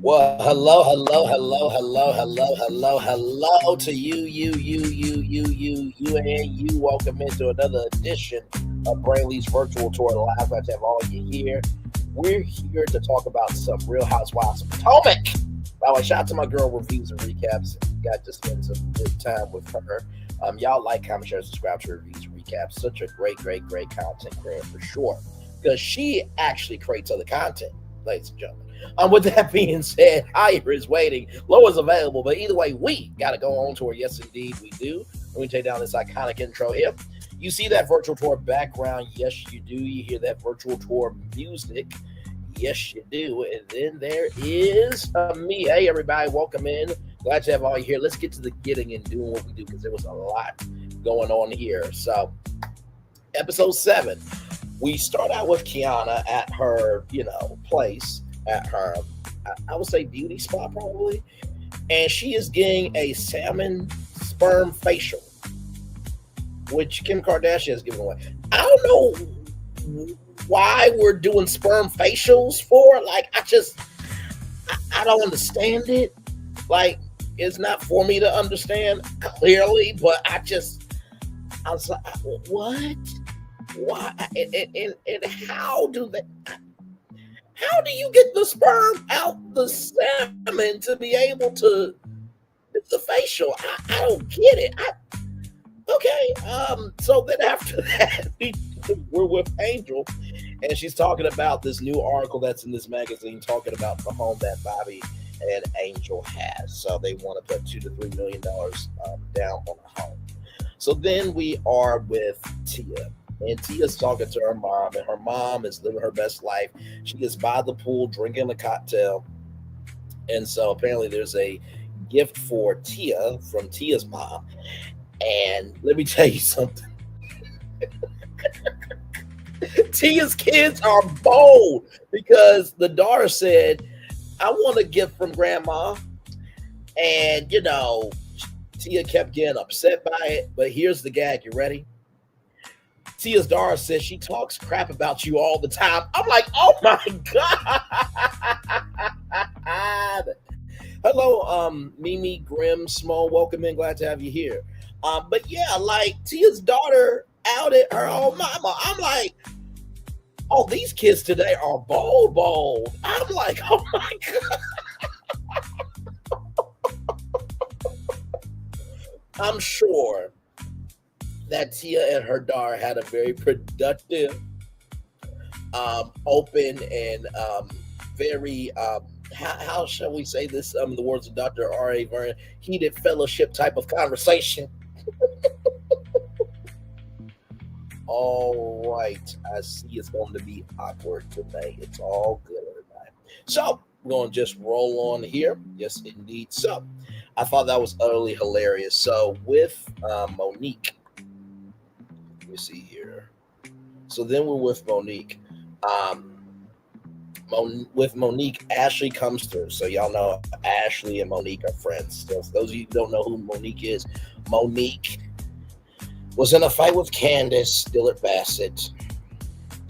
Well, hello to you. Welcome into another edition of Brainley's Virtual Tour Live. Glad to have all of you here. We're here to talk about some Real Housewives of Potomac. By the way, shout out to my girl Reviews and Recaps. Got to spend some good time with her. Y'all like, comment, share, subscribe to Reviews and Recaps. Such a great content creator for sure. Because she actually creates other content, ladies and gentlemen. With that being said, higher is waiting, low is available. But either way, we got to go on tour. Yes, indeed, we do. Let me take down this iconic intro here. You see that virtual tour background? Yes, you do. You hear that virtual tour music? Yes, you do. And then there is me. Hey, everybody, welcome in. Glad to have all you here. Let's get to the getting and doing what we do because there was a lot going on here. So, episode 7, we start out with Kierana at her, place. At her, I would say beauty spot probably, and she is getting a salmon sperm facial, which Kim Kardashian has given away. I don't know why we're doing sperm facials for. Like, I don't understand it. Like, it's not for me to understand clearly, but I was like, what? Why? And how do they? How do you get the sperm out the salmon to be able to do the facial? I don't get it. Okay. So then after that, we're with Angel, and she's talking about this new article that's in this magazine talking about the home that Bobby and Angel has. So they want to put $2 to $3 million down on a home. So then we are with Tia. And Tia's talking to her mom, and her mom is living her best life. She is by the pool drinking a cocktail. And so apparently there's a gift for Tia from Tia's mom. And let me tell you something. Tia's kids are bold because the daughter said, I want a gift from grandma. And, Tia kept getting upset by it. But here's the gag. You ready? Tia's daughter says she talks crap about you all the time. I'm like, oh my God. Hello, Mimi Grimm Small. Welcome in. Glad to have you here. But yeah, like Tia's daughter outed her own mama. I'm like, oh, these kids today are bold. I'm like, oh my God. I'm sure that Tia and her daughter had a very productive, open, and very, how shall we say this? The words of Dr. R.A. Vernon, heated fellowship type of conversation. All right. I see it's going to be awkward today. It's all good, everybody. So we're going to just roll on here. Yes, indeed. So I thought that was utterly hilarious. So with Monique, let me see here. So then we're with Monique. With Monique, Ashley comes through. So y'all know Ashley and Monique are friends. So for those of you who don't know who Monique is, Monique was in a fight with Candice Dillard Bassett,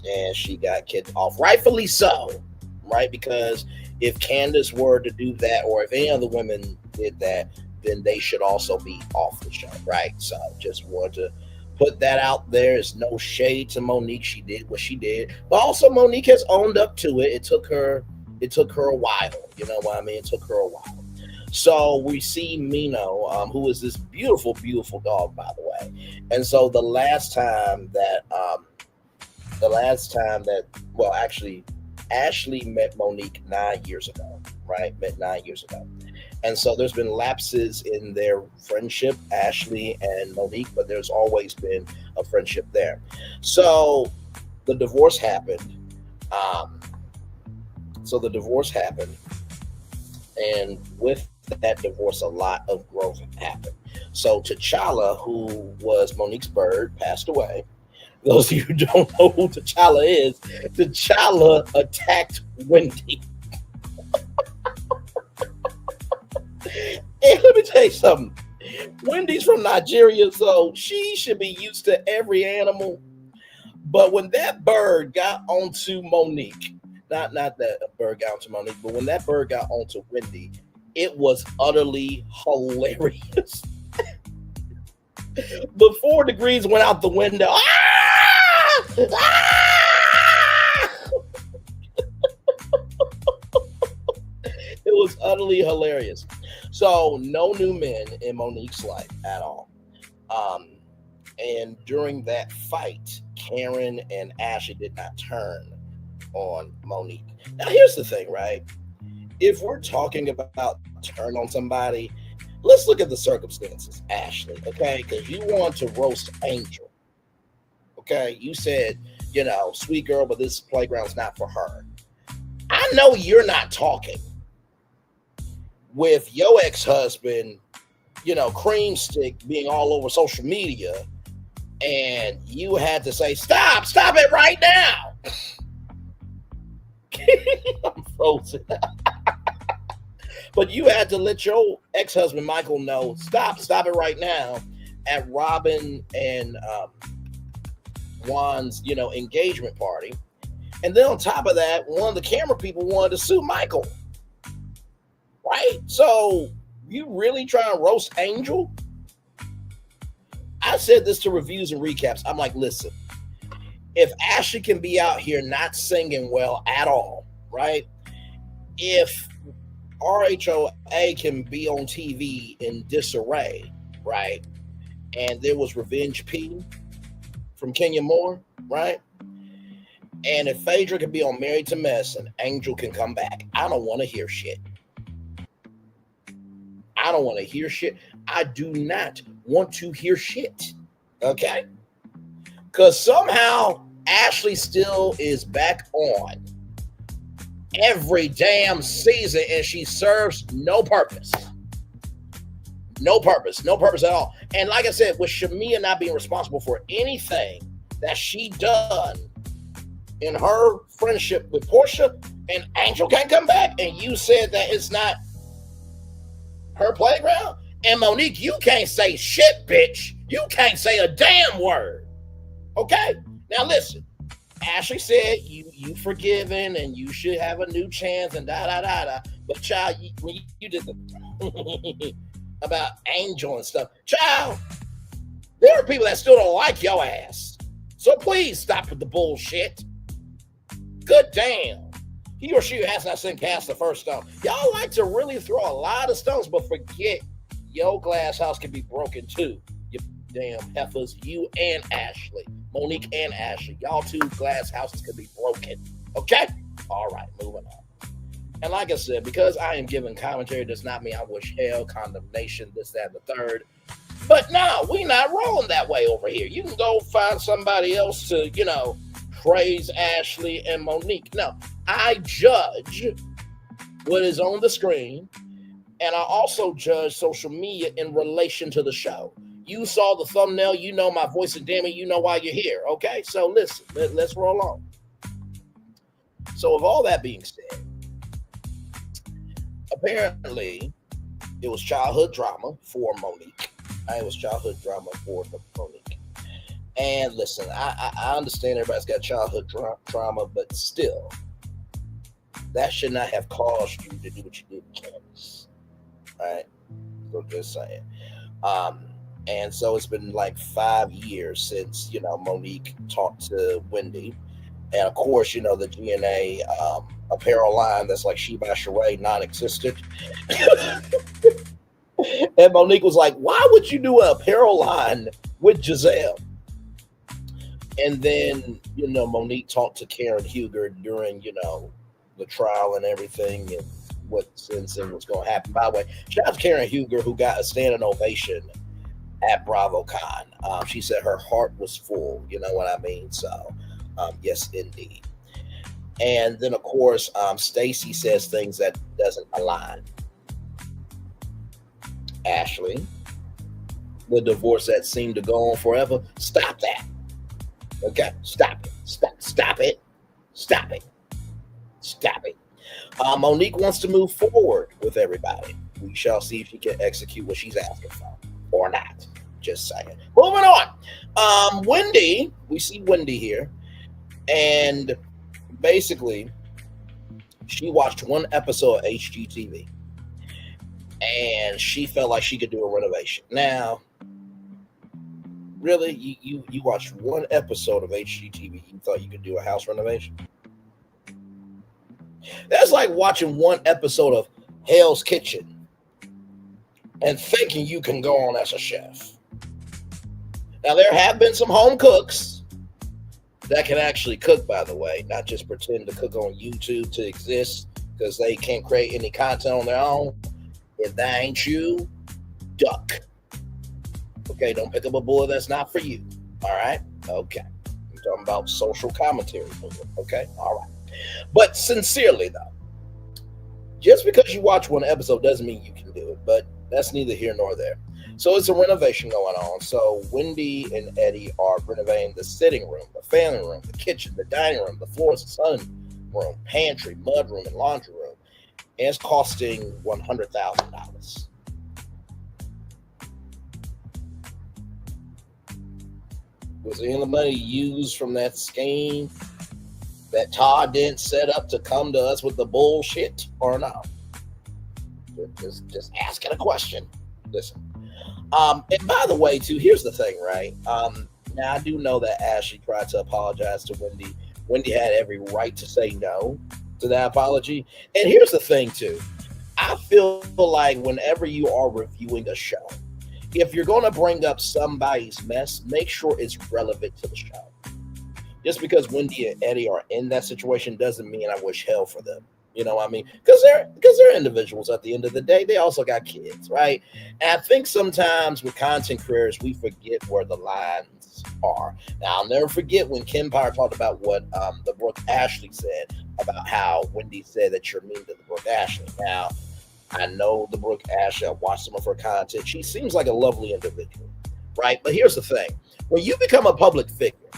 and she got kicked off. Rightfully so, right? Because if Candice were to do that, or if any other women did that, then they should also be off the show, right? So just wanted to put that out there. It's no shade to Monique. She did what she did. But also Monique has owned up to it. It took her a while. You know what I mean? It took her a while. So we see Mino, who is this beautiful, beautiful dog, by the way. And so the last time that actually Ashley met Monique 9 years ago, right? Met 9 years ago. And so there's been lapses in their friendship, Ashley and Monique, but there's always been a friendship there. So the divorce happened. And with that divorce, a lot of growth happened. So T'Challa, who was Monique's bird, passed away. Those of you who don't know who T'Challa is, T'Challa attacked Wendy. And let me tell you something. Wendy's from Nigeria, so she should be used to every animal. But when that bird got onto Monique, Not that bird got onto Monique, but when that bird got onto Wendy, it was utterly hilarious. The 4 degrees went out the window. Ah! Ah! It was utterly hilarious. So no new men in Monique's life at all. And during that fight, Karen and Ashley did not turn on Monique. Now here's the thing, right? If we're talking about turn on somebody, let's look at the circumstances, Ashley, okay? Because you want to roast Angel, okay? You said, sweet girl, but this playground's not for her. I know you're not talking with your ex-husband, cream stick being all over social media, and you had to say, stop it right now. I'm frozen. But you had to let your ex-husband Michael know, stop it right now at Robin and Juan's, engagement party. And then on top of that, one of the camera people wanted to sue Michael. Right? So you really trying to roast Angel? I said this to reviews and recaps. I'm like, listen, if Ashley can be out here not singing well at all, right? If RHOA can be on TV in disarray, right? And there was Revenge P from Kenya Moore, right? And if Phaedra can be on Married to Mess and Angel can come back, I don't want to hear shit. I don't want to hear shit. I do not want to hear shit. Okay? Because somehow Ashley still is back on every damn season and she serves no purpose. No purpose at all. And like I said, with Shamia not being responsible for anything that she done in her friendship with Portia, and Angel can't come back, and you said that it's not her playground, and Monique, you can't say shit, bitch. You can't say a damn word. Okay? Now listen, Ashley said you forgiven and you should have a new chance and da. But child, when you did the about Angel and stuff, child, there are people that still don't like your ass. So please stop with the bullshit. Good damn. He or she has not sent cast the first stone. Y'all like to really throw a lot of stones, but forget your glass house can be broken too. You damn heifers, you and Ashley. Monique and Ashley. Y'all two glass houses can be broken. Okay? All right, moving on. And like I said, because I am giving commentary does not mean I wish hell, condemnation, this, that, and the third. But no, we not rolling that way over here. You can go find somebody else to, praise Ashley and Monique. No, I judge what is on the screen, and I also judge social media in relation to the show. You saw the thumbnail, you know my voice, and damn it, you know why you're here. Okay, so listen, let's roll on. So with all that being said, apparently it was childhood drama for Monique. It was childhood drama for Monique. And listen, I understand everybody's got childhood trauma, but still, that should not have caused you to do what you did with Candice. Right? So just saying. And so it's been like 5 years since, Monique talked to Wendy. And of course, the GNA apparel line that's like She by Sheree, non-existent. And Monique was like, why would you do an apparel line with Giselle? And then, Monique talked to Karen Huger during, the trial and everything and what sentencing was going to happen. By the way, shout out to Karen Huger, who got a standing ovation at BravoCon. She said her heart was full. You know what I mean? So, yes, indeed. And then, of course, Stacey says things that doesn't align. Ashley, the divorce that seemed to go on forever, stop that. Okay, stop it. Stop it. Monique wants to move forward with everybody. We shall see if she can execute what she's asking for or not. Just saying. Moving on. Wendy, we see Wendy here, and basically She watched one episode of HGTV, and she felt like she could do a renovation. Now, really, you watched one episode of HGTV, you thought you could do a house renovation? That's like watching one episode of Hell's Kitchen and thinking you can go on as a chef. Now, there have been some home cooks that can actually cook, by the way, not just pretend to cook on YouTube to exist because they can't create any content on their own. If that ain't you, duck. Okay, don't pick up a bullet that's not for you. All right? Okay. I'm talking about social commentary. Okay? All right. But sincerely, though, just because you watch one episode doesn't mean you can do it, but that's neither here nor there. So it's a renovation going on. So Wendy and Eddie are renovating the sitting room, the family room, the kitchen, the dining room, the floors, the sun room, pantry, mud room, and laundry room. And it's costing $100,000. Was any of the money used from that scheme that Todd didn't set up to come to us with the bullshit or not? Just asking a question. Listen. And by the way, too, here's the thing, right? Now, I do know that Ashley tried to apologize to Wendy. Wendy had every right to say no to that apology. And here's the thing, too. I feel like whenever you are reviewing a show, if you're going to bring up somebody's mess, make sure it's relevant to the show. Just because Wendy and Eddie are in that situation doesn't mean I wish hell for them. You know what I mean? Because they're individuals at the end of the day. They also got kids, right? And I think sometimes with content creators, we forget where the lines are. Now, I'll never forget when Kim Power talked about what the Brooke Ashley said about how Wendy said that you're mean to the Brooke Ashley. Now, I know the Brooke Ashley. I watched some of her content. She seems like a lovely individual, right? But here's the thing. When you become a public figure,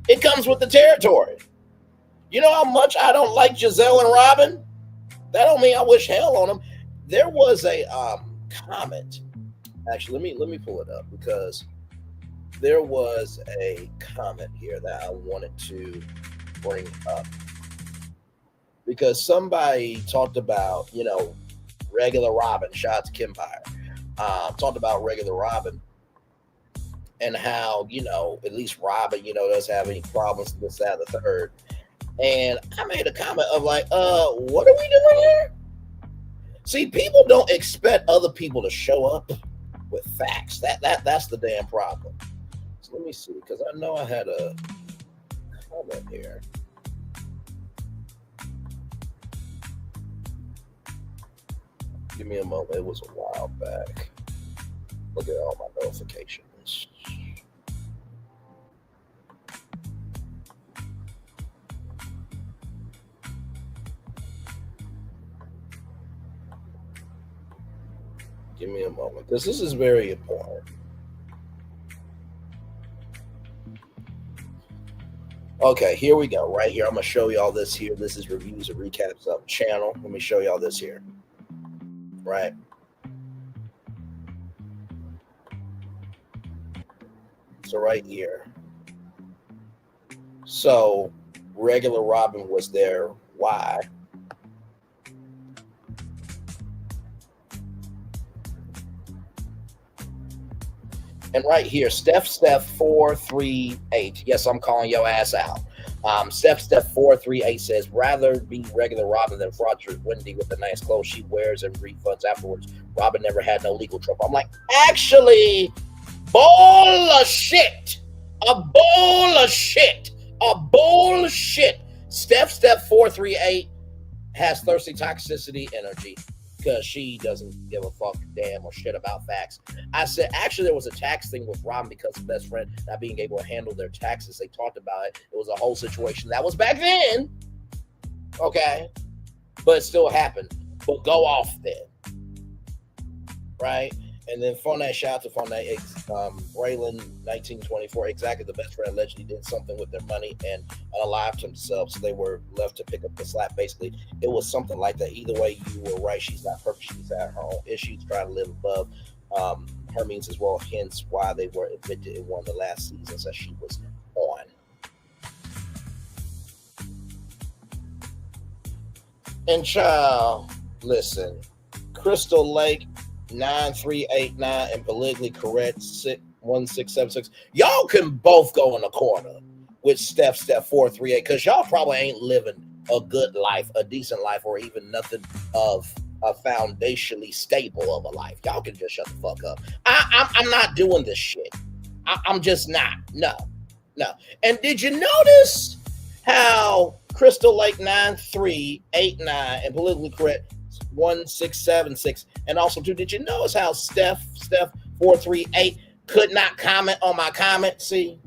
it comes with the territory. You know how much I don't like Giselle and Robin? That don't mean I wish hell on them. There was a comment. Actually, let me pull it up because there was a comment here that I wanted to bring up. Because somebody talked about, regular Robin. Shout out to Kim Pyre. Talked about regular Robin and how, at least Robin, doesn't have any problems with this, that, the third. And I made a comment of like, what are we doing here? See, people don't expect other people to show up with facts. That's the damn problem. So let me see, because I know I had a comment here. Give me a moment. It was a while back. Look at all my notifications. Give me a moment, because this is very important. Okay, here we go. Right here, I'm going to show y'all this here. This is reviews and recaps of the channel. Let me show y'all this here. Right. So right here. So regular Robin was there. Why? And right here, Steph 438. Yes, I'm calling your ass out. Steph 438 says, rather be regular Robin than fraudulent Wendy with the nice clothes she wears and refunds afterwards. Robin never had no legal trouble. I'm like, actually, bullshit. A bullshit. A bullshit. Steph 438 has thirsty toxicity energy because she doesn't give a fuck, damn, or shit about facts. I said, actually, there was a tax thing with Robin because of best friend not being able to handle their taxes. They talked about it. It was a whole situation. That was back then. Okay. But it still happened. But go off then. Right? And then Fournette, shout out to Fournette, Braylon, 1924, exactly. The best friend allegedly did something with their money and unalived himself, so they were left to pick up the slack. Basically, it was something like that. Either way, you were right. She's not perfect. She's at her own issues, trying to live above her means as well, hence why they were evicted in one of the last seasons that she was on. And child, listen, Crystal Lake 9389 and politically correct 1676. Y'all can both go in the corner with Steph 438 because y'all probably ain't living a good life, a decent life, or even nothing of a foundationally stable of a life. Y'all can just shut the fuck up. I'm not doing this shit. I'm just not. No. And did you notice how Crystal Lake 9389 and politically correct 1676, and also too, did you notice how Steph 438 could not comment on my comment? See.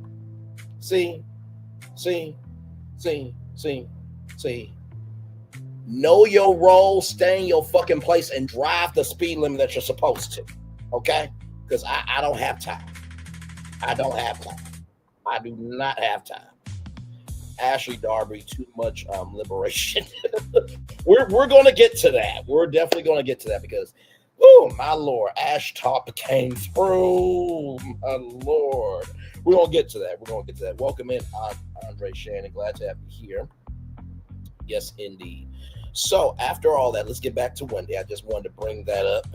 Know your role, stay in your fucking place, and drive the speed limit that you're supposed to. Okay? Because I don't have time. I don't have time. I do not have time. Ashley Darby, too much liberation. We're going to get to that. We're definitely going to get to that because, oh my Lord, Ash Top came through. My Lord. We're going to get to that. Welcome in, Andre Shannon. Glad to have you here. Yes, indeed. So after all that, let's get back to Wendy. I just wanted to bring that up,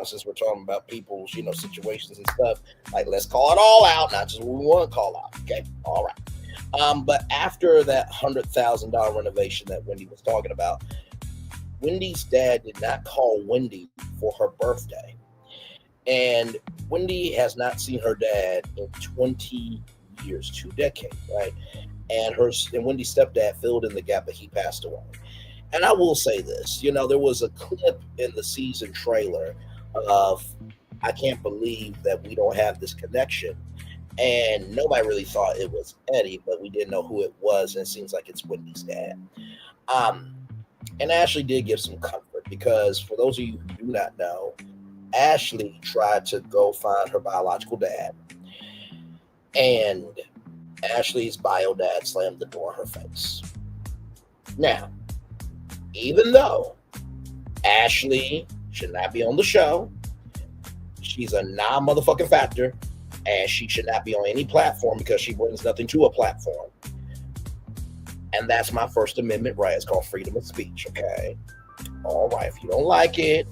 since we're talking about people's, situations and stuff. Like, let's call it all out, not just what we want to call out. Okay, all right. But after that $100,000 renovation that Wendy was talking about, Wendy's dad did not call Wendy for her birthday, and Wendy has not seen her dad in 20 years, 2 decades, right? And Wendy's stepdad filled in the gap, but he passed away. And I will say this, there was a clip in the season trailer of, I can't believe that we don't have this connection. And nobody really thought it was Eddie, but we didn't know who it was. And it seems like it's Wendy's dad. And Ashley did give some comfort because for those of you who do not know, Ashley tried to go find her biological dad. And Ashley's bio dad slammed the door in her face. Now, even though Ashley should not be on the show, she's a non-motherfucking factor, and she should not be on any platform because she brings nothing to a platform. And that's my First Amendment right. It's called freedom of speech, okay? All right, if you don't like it,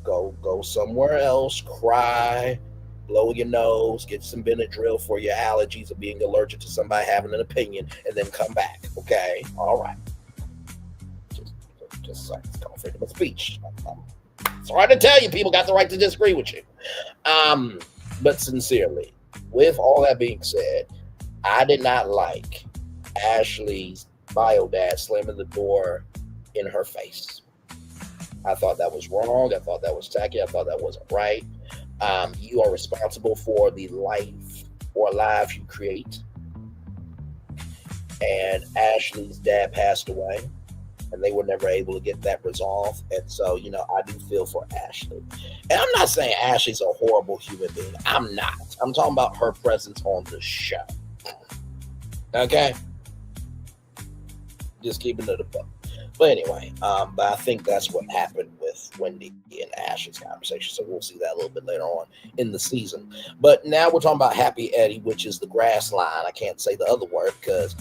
go somewhere else, cry, blow your nose, get some Benadryl for your allergies or being allergic to somebody having an opinion, and then come back, okay? All right. Just like it's called freedom of speech. It's hard to tell you, people got the right to disagree with you. But sincerely, with all that being said, I did not like Ashley's bio dad slamming the door in her face. I thought that was wrong. I thought that was tacky. I thought that wasn't right. You are responsible for the life or lives you create. And Ashley's dad passed away, and they were never able to get that resolved. And so, I do feel for Ashley. And I'm not saying Ashley's a horrible human being. I'm not. I'm talking about her presence on the show. Okay? Just keeping it a buck. But anyway, but I think that's what happened with Wendy and Ashley's conversation. So we'll see that a little bit later on in the season. But now we're talking about Happy Eddie, which is the grass line. I can't say the other word because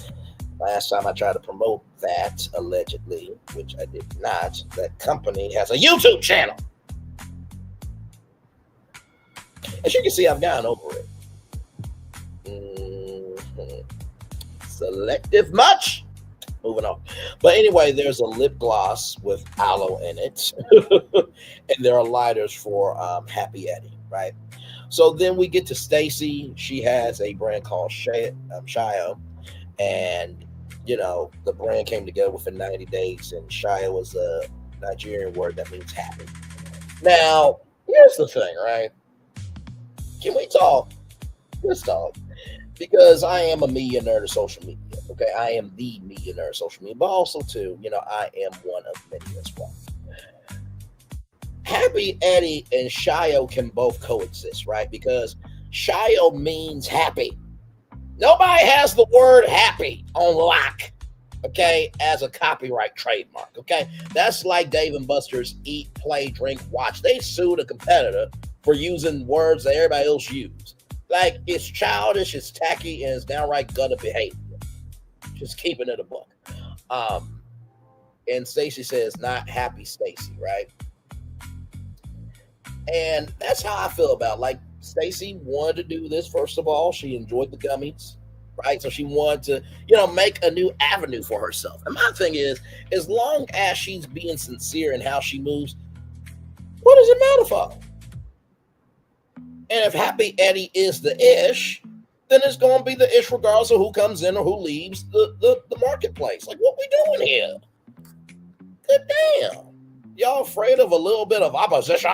last time I tried to promote that, allegedly, which I did not, that company has a YouTube channel. As you can see, I've gone over it. Selective much? Moving on. But anyway, there's a lip gloss with aloe in it. And there are lighters for Happy Eddie, right? So then we get to Stacey. She has a brand called Shio. And, the brand came together within 90 days. And Shio was a Nigerian word that means happy. Now, here's the thing, right? Can we talk? Let's talk. Because I am a media nerd of social media. Okay, I am the media nerd of social media, but also too, I am one of many as well. Happy Eddie and Shio can both coexist, right? Because Shio means happy. Nobody has the word happy on lock, okay, as a copyright trademark, okay? That's like Dave and Buster's eat, play, drink, watch. They sued a competitor for using words that everybody else used. Like, it's childish, it's tacky, and it's downright gutter behavior. Just keeping it a book. And Stacey says, not happy Stacey, right? And that's how I feel about it. Like Stacey wanted to do this. First of all, she enjoyed the gummies, right? So she wanted to, make a new avenue for herself. And my thing is, as long as she's being sincere in how she moves, what does it matter for? And if Happy Eddie is the ish, then it's going to be the ish regardless of who comes in or who leaves the marketplace. Like, what we doing here? Good damn. Y'all afraid of a little bit of opposition?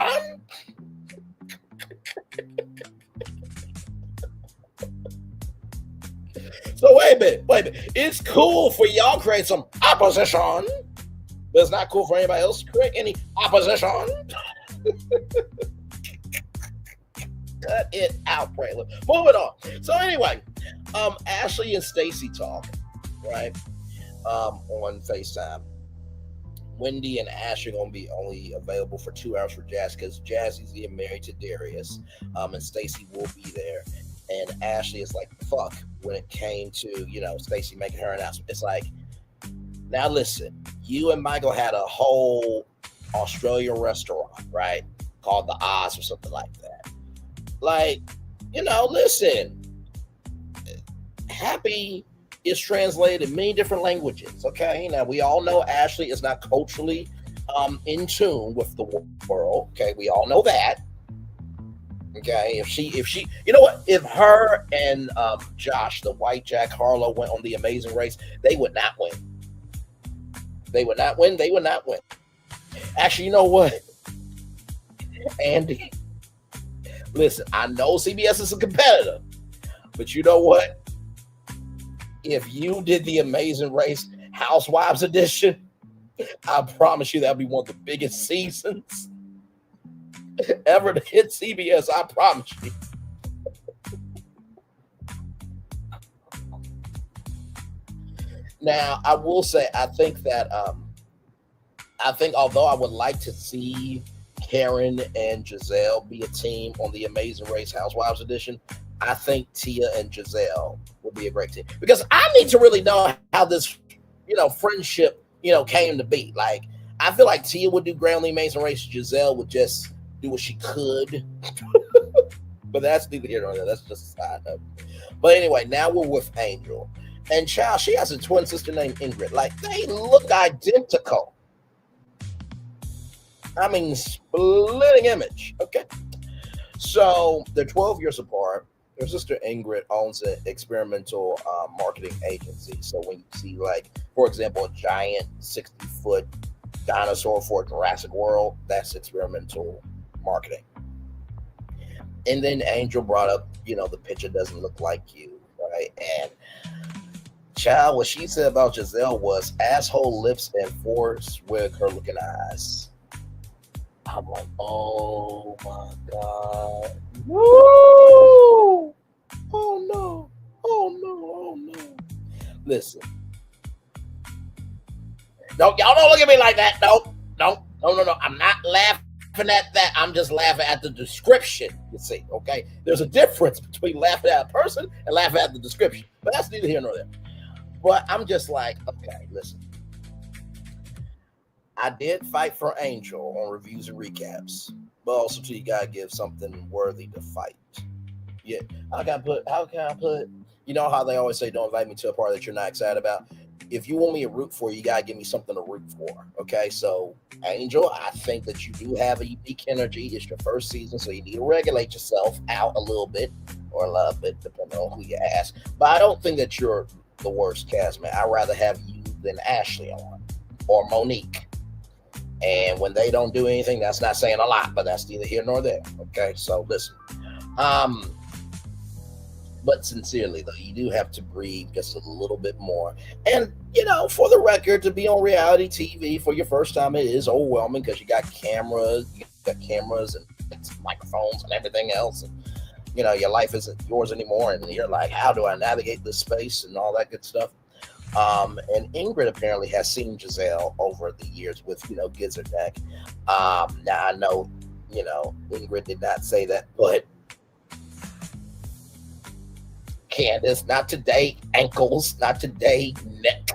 So wait a minute. It's cool for y'all to create some opposition, but it's not cool for anybody else to create any opposition. Cut it out, Braylon. Moving on. So anyway, Ashley and Stacey talk, right? On FaceTime. Wendy and Ash are going to be only available for 2 hours for Jazz because Jazzi's getting married to Darius, and Stacey will be there. And Ashley is like, fuck, when it came to, Stacey making her announcement. It's like, now listen, you and Michael had a whole Australian restaurant, right? Called the Oz or something like that. Like, listen, happy is translated in many different languages. Okay, now we all know Ashley is not culturally in tune with the world. Okay, we all know that. Okay, if she, if her and Josh, the white Jack Harlow, went on The Amazing Race, they would not win. They would not win. Actually, you know what, Andy? Listen, I know CBS is a competitor, but you know what? If you did The Amazing Race Housewives edition, I promise you that'll be one of the biggest seasons ever to hit CBS. I promise you. Now, I will say, I think although I would like to see Karen and Giselle be a team on The Amazing Race Housewives edition, I think Tia and Giselle will be a great team because I need to really know how this, friendship, came to be. Like, I feel like Tia would do great on The Amazing Race. Giselle would just do what she could, but that's neither here nor there. That's just a side note. But anyway, now we're with Angel, and child, she has a twin sister named Ingrid. Like, they look identical. I mean, splitting image. Okay, so they're 12 years apart. Their sister Ingrid owns an experimental marketing agency. So when you see, like, for example, a giant 60-foot dinosaur for Jurassic World, that's experimental marketing. And then Angel brought up, the picture doesn't look like you, right? And child, what she said about Giselle was asshole lips and force with her looking eyes. I'm like, oh my God. Woo! Oh no. Listen. No, y'all don't look at me like that. No. I'm not laughing at that. I'm just laughing at the description, you see, okay? There's a difference between laughing at a person and laughing at the description. But that's neither here nor there. But I'm just like, okay, listen. I did fight for Angel on reviews and recaps, but also too, you gotta give something worthy to fight. Yeah, how can I put? You know how they always say, "Don't invite me to a party that you're not excited about." If you want me to root for, you gotta give me something to root for. Okay, so Angel, I think that you do have a unique energy. It's your first season, so you need to regulate yourself out a little bit or a lot bit, depending on who you ask. But I don't think that you're the worst cast, man. I'd rather have you than Ashley on or Monique. And when they don't do anything, that's not saying a lot, but that's neither here nor there. Okay, so listen. But sincerely, though, you do have to breathe just a little bit more. And, for the record, to be on reality TV for your first time, it is overwhelming because you got cameras and microphones and everything else. And, your life isn't yours anymore. And you're like, how do I navigate this space and all that good stuff? And Ingrid apparently has seen Giselle over the years with, Gizzard Neck. Now I know, Ingrid did not say that, but Candice, not today, ankles, not today, neck.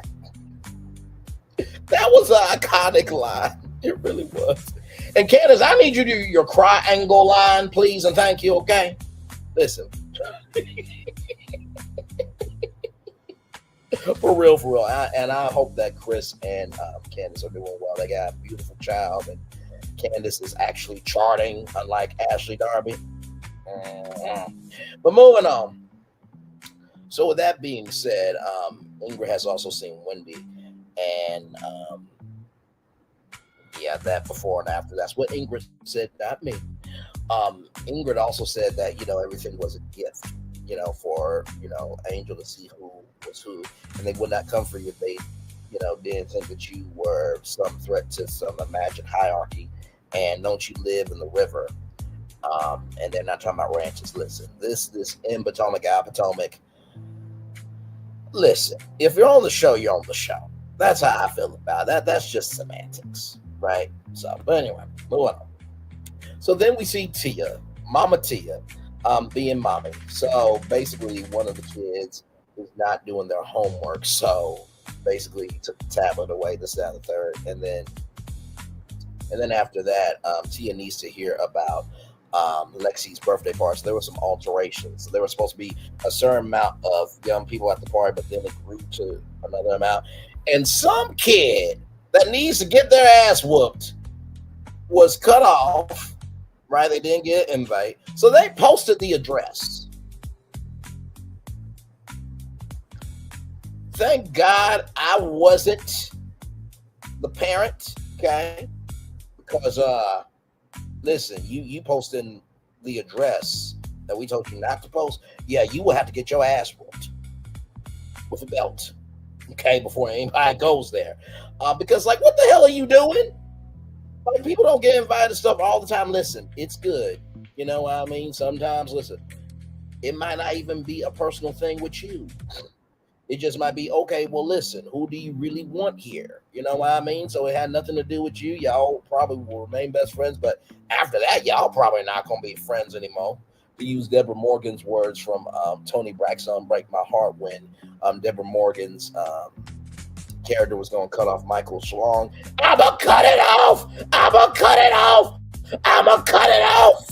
That was an iconic line. It really was. And Candice, I need you to do your triangle line, please, and thank you, okay? Listen. For real. And I hope that Chris and Candice are doing well. They got a beautiful child, and Candice is actually charting, unlike Ashley Darby. But moving on. So with that being said, Ingrid has also seen Wendy, and that before and after. That's what Ingrid said, not me. Ingrid also said that, everything was a gift, for, Angel to see who was who, and they would not come for you if they, didn't think that you were some threat to some imagined hierarchy, and don't you live in the river. And they're not talking about ranches. Listen, this in Potomac, listen, if you're on the show, you're on the show. That's how I feel about that. That's just semantics, right? So, but anyway, moving on. So then we see Tia, Mama Tia, being mommy. So basically, one of the kids is not doing their homework. So basically, he took the tablet away, this, that, and the third. And then after that, Tia needs to hear about Lexi's birthday party. So there were some alterations. So there was supposed to be a certain amount of young people at the party, but then it grew to another amount. And some kid that needs to get their ass whooped was cut off, right? They didn't get an invite. So they posted the address. Thank God I wasn't the parent, okay? Because, listen, you posting the address that we told you not to post, yeah, you will have to get your ass whooped with a belt, okay, before anybody goes there. Because, like, what the hell are you doing? Like, people don't get invited to stuff all the time. Listen, it's good. You know what I mean? Sometimes, listen, it might not even be a personal thing with you. It just might be, okay, well, listen, who do you really want here? You know what I mean? So it had nothing to do with you. Y'all probably will remain best friends, but after that, y'all probably not going to be friends anymore. To use Deborah Morgan's words from Tony Braxton, Break My Heart, when Deborah Morgan's character was going to cut off Michael Schlong. I'm going to cut it off! I'm going to cut it off! I'm going to cut it off!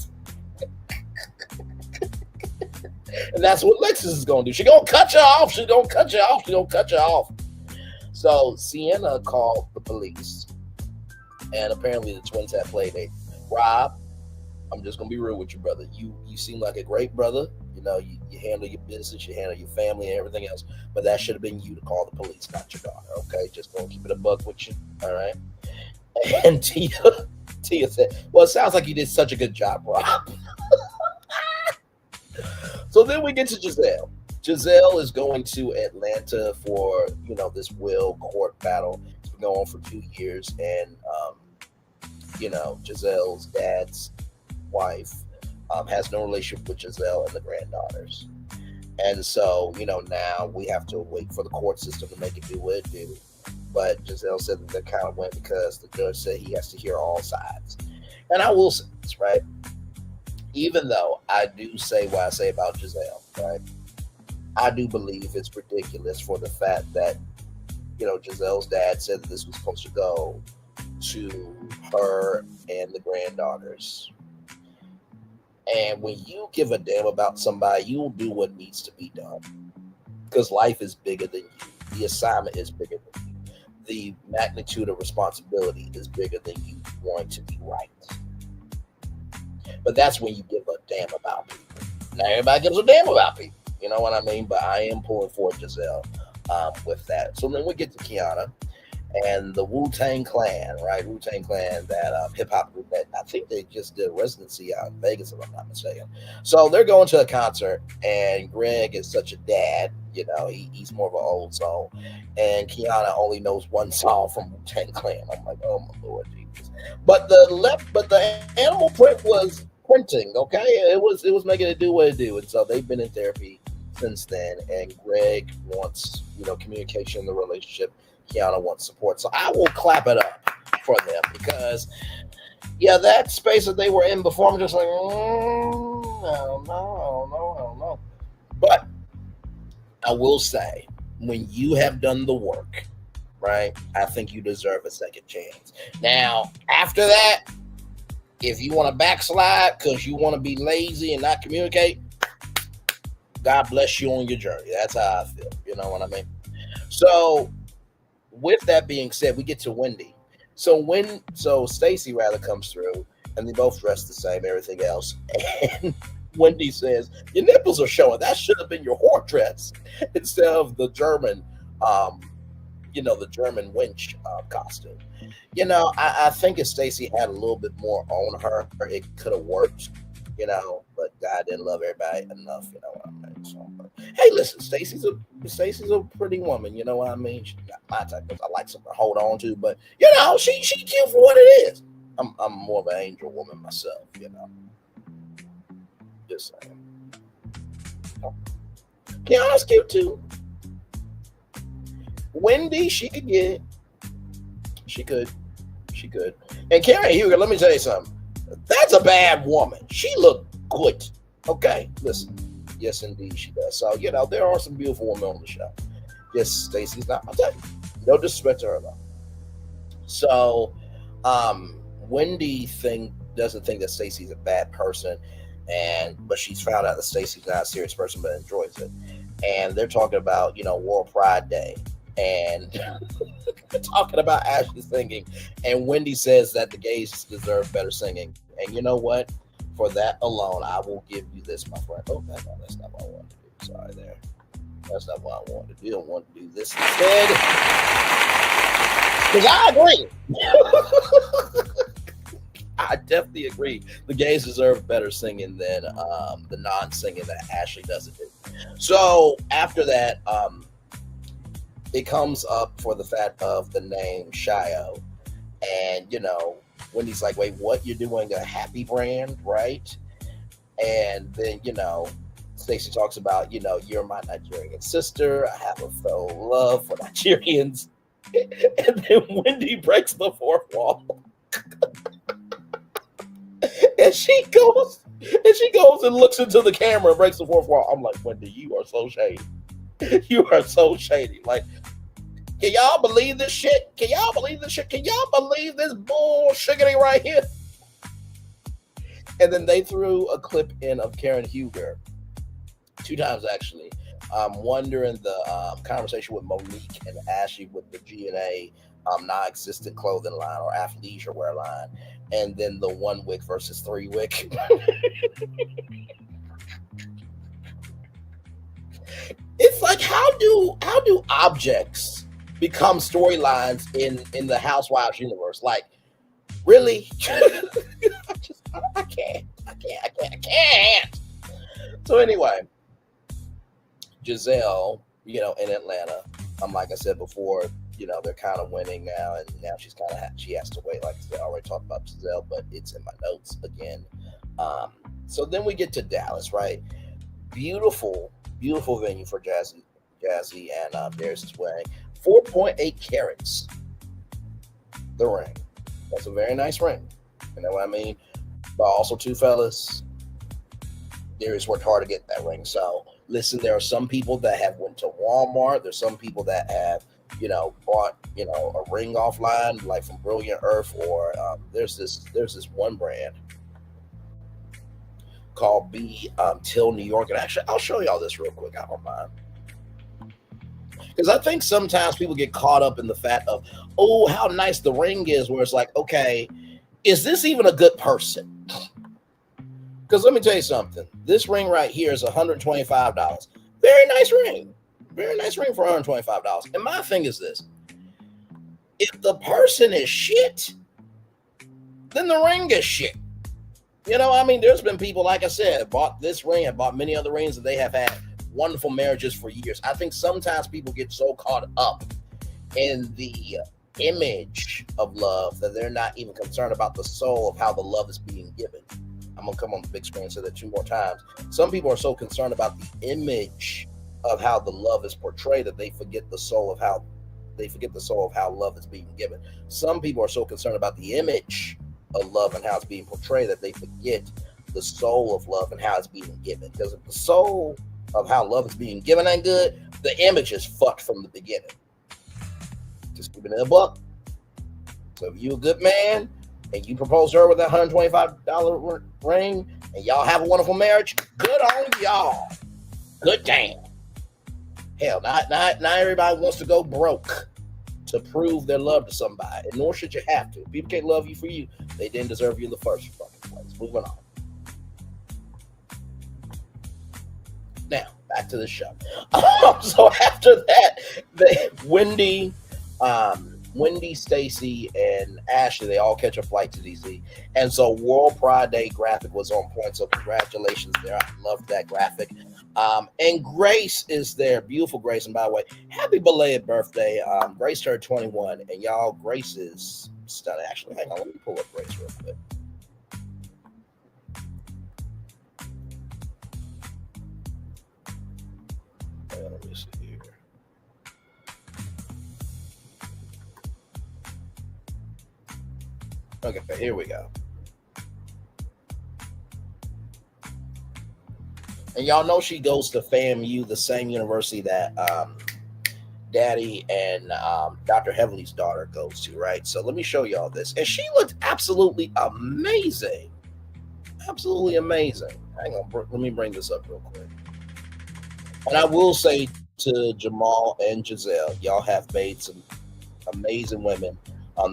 And that's what Lexus is going to do. She's going to cut you off. She's going to cut you off. She's going to cut you off. So Sienna called the police, and apparently the twins had played a Rob, I'm just going to be real with you, brother. You seem like a great brother. You know, you handle your business, you handle your family and everything else. But that should have been you to call the police, not your daughter, okay? Just going to keep it a buck with you, all right? And Tia said, well, it sounds like you did such a good job, Rob. So then we get to Giselle. Giselle is going to Atlanta for, this will court battle. It's been going on for 2 years. And, Giselle's dad's wife has no relationship with Giselle and the granddaughters. And so, now we have to wait for the court system to make it do what it do. But Giselle said that they kind of went because the judge said he has to hear all sides. And I will say this, right? Even though I do say what I say about Giselle, right? I do believe it's ridiculous for the fact that, Giselle's dad said that this was supposed to go to her and the granddaughters. And when you give a damn about somebody, you'll do what needs to be done. Because life is bigger than you. The assignment is bigger than you. The magnitude of responsibility is bigger than you wanting to be right. But that's when you give a damn about people. Not everybody gives a damn about people. You know what I mean? But I am pulling for Giselle with that. So then we get to Kierana and the Wu-Tang Clan, right? Wu-Tang Clan, that hip-hop group that I think they just did a residency out in Vegas, if I'm not mistaken. So they're going to a concert, and Greg is such a dad. He's more of an old soul. And Kierana only knows one song from Wu-Tang Clan. I'm like, oh, my Lord Jesus. But the animal print was printing, okay? It was making it do what it do. And so they've been in therapy since then. And Greg wants, communication in the relationship. Kierana wants support. So I will clap it up for them because, that space that they were in before, I'm just like, I don't know. But I will say, when you have done the work, right? I think you deserve a second chance. Now, after that, if you want to backslide because you want to be lazy and not communicate, God bless you on your journey. That's how I feel. You know what I mean? So, with that being said, we get to Wendy. So Stacey rather comes through, and they both dress the same, everything else. And Wendy says, "Your nipples are showing. That should have been your whore dress instead of the German, the German wench costume." I think if Stacey had a little bit more on her, it could have worked. But God didn't love everybody enough. You know what I mean? So, hey, listen, Stacey's a pretty woman. You know what I mean? She's not my type because I like something to hold on to. But she cute for what it is. I'm more of an angel woman myself. Just saying. Kiana's cute too. Wendy, she could get it. She could. And Karen Huger, let me tell you something. That's a bad woman. She looked good. Okay, listen. Yes, indeed, she does. So there are some beautiful women on the show. Just Stacey's not. I'll tell you. No disrespect to her though. So, Wendy doesn't think that Stacey's a bad person, but she's found out that Stacey's not a serious person, but enjoys it. And they're talking about World Pride Day, and talking about Ashley singing. And Wendy says that the gays deserve better singing. And you know what? For that alone, I will give you this, my friend. Oh, no, that's not what I wanted to do. Sorry there. That's not what I wanted to do. I want to do this instead. Because I agree. I definitely agree. The gays deserve better singing than the non-singing that Ashley doesn't do. So after that, it comes up for the fact of the name Shio. And, Wendy's like, wait, what? You're doing a happy brand, right? And then, Stacey talks about, you're my Nigerian sister. I have a faux love for Nigerians. And then Wendy breaks the fourth wall. And she goes and looks into the camera and breaks the fourth wall. I'm like, Wendy, you are so shady. You are so shady. Like, can y'all believe this shit? Can y'all believe this bullshiggity right here? And then they threw a clip in of Karen Huger 2 times actually. One during the conversation with Monique and Ashley with the G&A non-existent clothing line or athleisure wear line, and then the 1 wick versus 3 wick. It's like, how do objects become storylines in the Housewives universe? Like, really? I can't. So anyway, Giselle, in Atlanta, like I said before, they're kind of winning now, and now she has to wait. Like I said, I already talked about Giselle, but it's in my notes again. So then we get to Dallas, right? Beautiful venue for Jazzi and Darius' wedding. 4.8 carats. The ring. That's a very nice ring. You know what I mean? But also, too, fellas, Darius worked hard to get that ring. So listen, there are some people that have went to Walmart. There's some people that have bought a ring offline, like from Brilliant Earth, or there's this one brand called Till New York. And actually, I'll show y'all this real quick. I don't mind. Because I think sometimes people get caught up in the fact of, oh, how nice the ring is, where it's like, okay, is this even a good person? Because let me tell you something. This ring right here is $125. Very nice ring. Very nice ring for $125. And my thing is this. If the person is shit, then the ring is shit. There's been people, like I said, bought this ring and bought many other rings, and they have had wonderful marriages for years. I think sometimes people get so caught up in the image of love that they're not even concerned about the soul of how the love is being given. I'm going to come on the big screen and say that 2 more times. Some people are so concerned about the image of how the love is portrayed that they forget the soul of how love is being given. Some people are so concerned about the image of love and how it's being portrayed that they forget the soul of love and how it's being given. Because if the soul of how love is being given ain't good, the image is fucked from the beginning. Just keeping it a buck. So if you a good man and you propose to her with a $125 ring and y'all have a wonderful marriage, good on y'all. Good damn. Hell, not everybody wants to go broke to prove their love to somebody, and nor should you have to. People can't love you for you. They didn't deserve you in the first fucking place. Moving on. Now, back to the show. So after that, Wendy, Stacey, and Ashley, they all catch a flight to DC. And so World Pride Day graphic was on point. So congratulations there. I loved that graphic. And Grace is there. Beautiful Grace. And by the way, happy belated birthday. Grace turned 21. And y'all, Grace is stunning. Actually, hang on. Let me pull up Grace real quick. Let me see here. Okay, here we go. And y'all know she goes to FAMU, the same university that Daddy and Dr. Heavenly's daughter goes to, right? So let me show y'all this. And she looked absolutely amazing. Absolutely amazing. Hang on, let me bring this up real quick. And I will say to Jamal and Giselle, y'all have made some amazing women.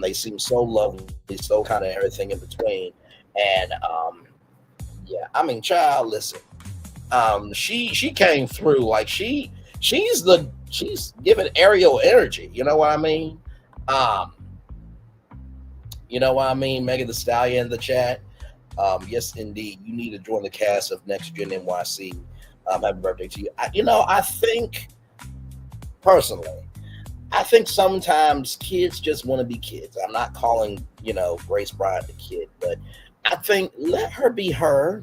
They seem so lovely, so kind of everything in between. And yeah, I mean, child, listen. She came through like she's giving Ariel energy. You know what I mean? You know what I mean? Megan Thee Stallion in the chat. Yes, indeed. You need to join the cast of Next Gen NYC. Happy birthday to you. I think personally, sometimes kids just want to be kids. I'm not calling, Grace Bryant a kid, but I think let her be her.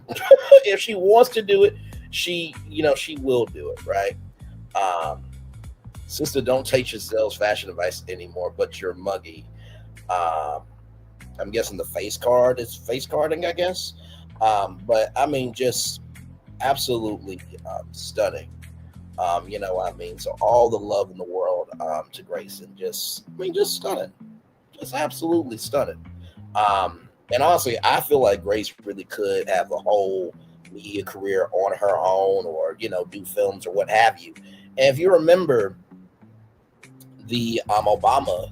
If she wants to do it, she will do it, right? Sister, don't take Giselle's fashion advice anymore, but you're muggy. I'm guessing the face carding, I guess. But I mean, just absolutely stunning. You know what I mean? So all the love in the world to Grace, and just stunning. Just absolutely stunning. And honestly, I feel like Grace really could have a whole media career on her own, or, do films or what have you. And if you remember the Obama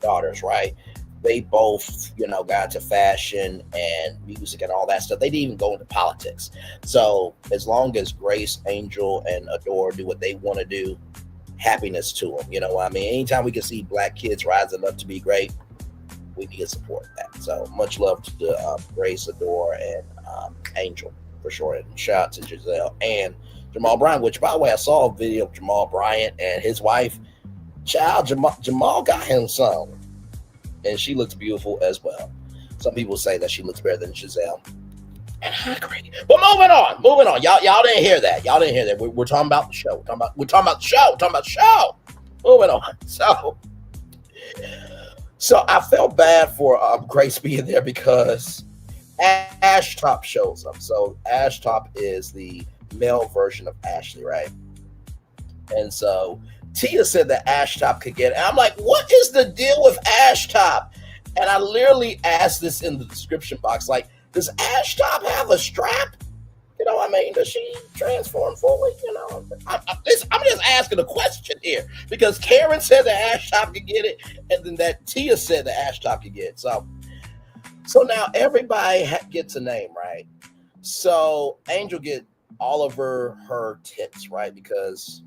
daughters, right? They both, got into fashion and music and all that stuff. They didn't even go into politics. So as long as Grace, Angel, and Adore do what they want to do, happiness to them. You know what I mean? Anytime we can see Black kids rising up to be great, we need to support that. So much love to Grace, Adore, and Angel for sure. And shout out to Giselle and Jamal Bryant, which, by the way, I saw a video of Jamal Bryant and his wife. Child, Jamal got him some. And she looks beautiful as well. Some people say that she looks better than Giselle. And I agree. But moving on. Y'all didn't hear that. We're talking about the show. We're talking about the show. Moving on. So I felt bad for Grace being there because Ash Top shows up. So Ash Top is the male version of Ashley, right? And so Tia said that Ash Top could get it. And I'm like, what is the deal with Ash Top? And I literally asked this in the description box, like, does Ash Top have a strap? You know what I mean? Does she transform fully? I'm just asking a question here, because Karen said that Ash Top could get it, and then that Tia said that Ash Top could get it. So now everybody gets a name, right? So Angel get all of her tips, right? Because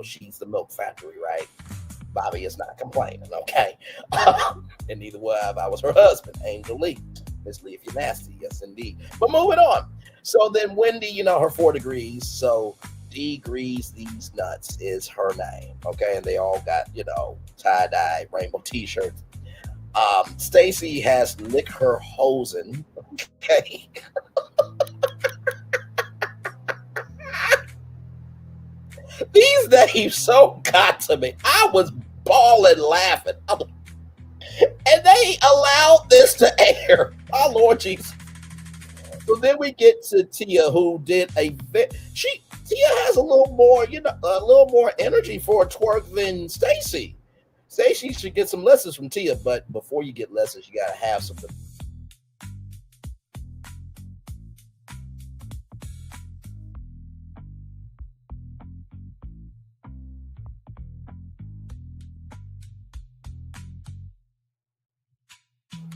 she's the milk factory, right? Bobby is not complaining, okay? And neither would I if I was her husband, Angel Lee. Miss Lee, if you're nasty, yes, indeed. But moving on. So then Wendy, her 4 degrees. So Degrees These Nuts is her name, okay? And they all got, tie-dye rainbow t-shirts. Stacey has Lick Her Hosen, okay? These names so got to me. I was bawling laughing. And they allowed this to air. Oh, Lord Jesus. So then we get to Tia, who did Tia has a little more, a little more energy for a twerk than Stacey. Stacey should get some lessons from Tia, but before you get lessons, you gotta have something.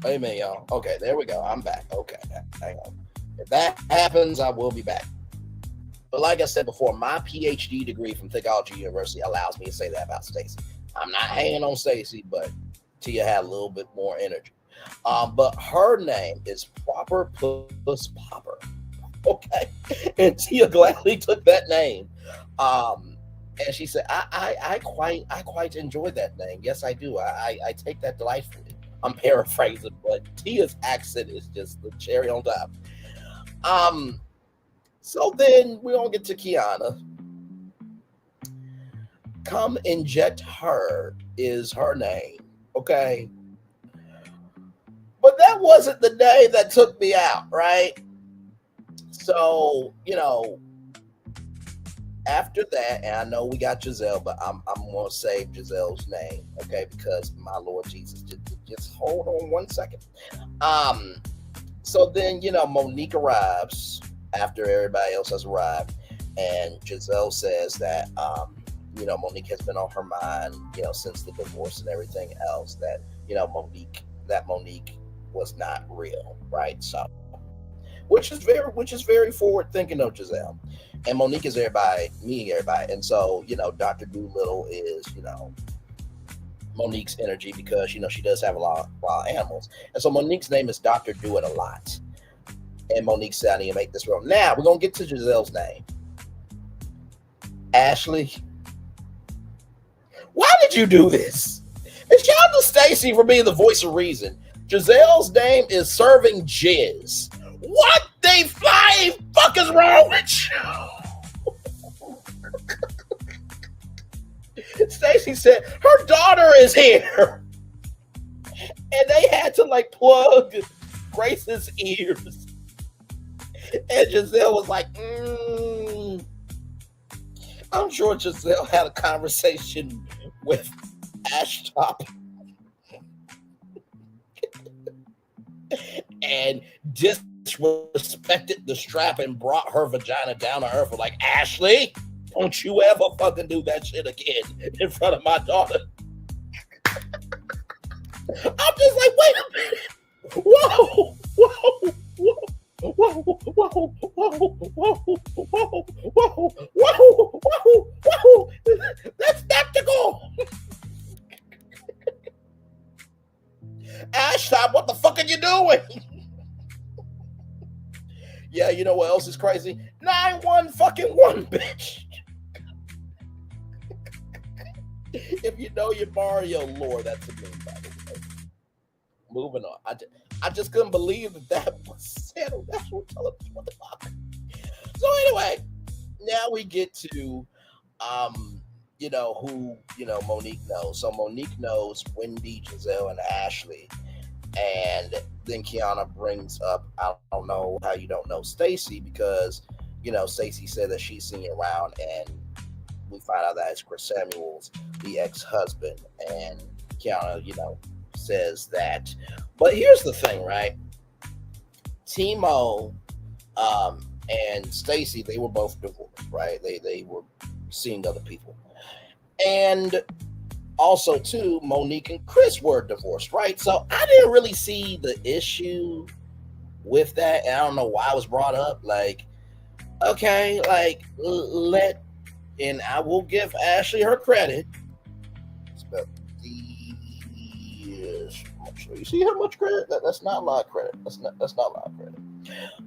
Amen, y'all. Okay, there we go. I'm back. Okay, hang on. If that happens, I will be back. But like I said before, my PhD degree from Theology University allows me to say that about Stacey. I'm not hanging on Stacey, but Tia had a little bit more energy. But her name is Proper Puss Popper. Okay, and Tia gladly took that name. And she said, I quite enjoy that name. Yes, I do. I take that delightfully. I'm paraphrasing, but Tia's accent is just the cherry on top. So then we all get to Kierana. Come Inject Her is her name, okay? But that wasn't the day that took me out, right? So, after that, and I know we got Giselle, but I'm going to save Giselle's name, okay? Because my Lord Jesus, just hold on 1 second. So then, Monique arrives after everybody else has arrived, and Giselle says that, Monique has been on her mind, since the divorce and everything else, that, Monique was not real, right? So, which is very forward thinking of Giselle. And Monique is meeting everybody. And so, Dr. Doolittle is, Monique's energy because, she does have a lot of animals. And so Monique's name is Dr. Do It A Lot. And Monique said, I need to make this real. Now, we're going to get to Giselle's name. Ashley, why did you do this? And shout out to Stacey for being the voice of reason. Giselle's name is Serving Jizz. What the flying fuck is wrong with you? Stacey said her daughter is here, and they had to plug Grace's ears. And Giselle was like, I'm sure Giselle had a conversation with Ash Top and disrespected the strap and brought her vagina down to earth. Like, Ashley, don't you ever fucking do that shit again in front of my daughter. I'm just like, wait a minute. Whoa. That's tactical. Ash, stop! What the fuck are you doing? Yeah, you know what else is crazy? 9-1-1, bitch. If you know your Mario lore, that's a meme, by the way. Moving on. I just couldn't believe that was settled. That's what television. What the fuck? So anyway, now we get to who Monique knows. So Monique knows Wendy, Giselle, and Ashley. And then Kierana brings up, I don't know how you don't know Stacey, because Stacey said that she's seen you around, and we find out that it's Chris Samuels, the ex-husband, and Kierana, says that. But here's the thing, right? Timo and Stacey, they were both divorced, right? They were seeing other people. And also, too, Monique and Chris were divorced, right? So I didn't really see the issue with that. And I don't know why it was brought up. Okay, and I will give Ashley her credit. You see how much credit? That's not a lot of credit. That's not a lot of credit.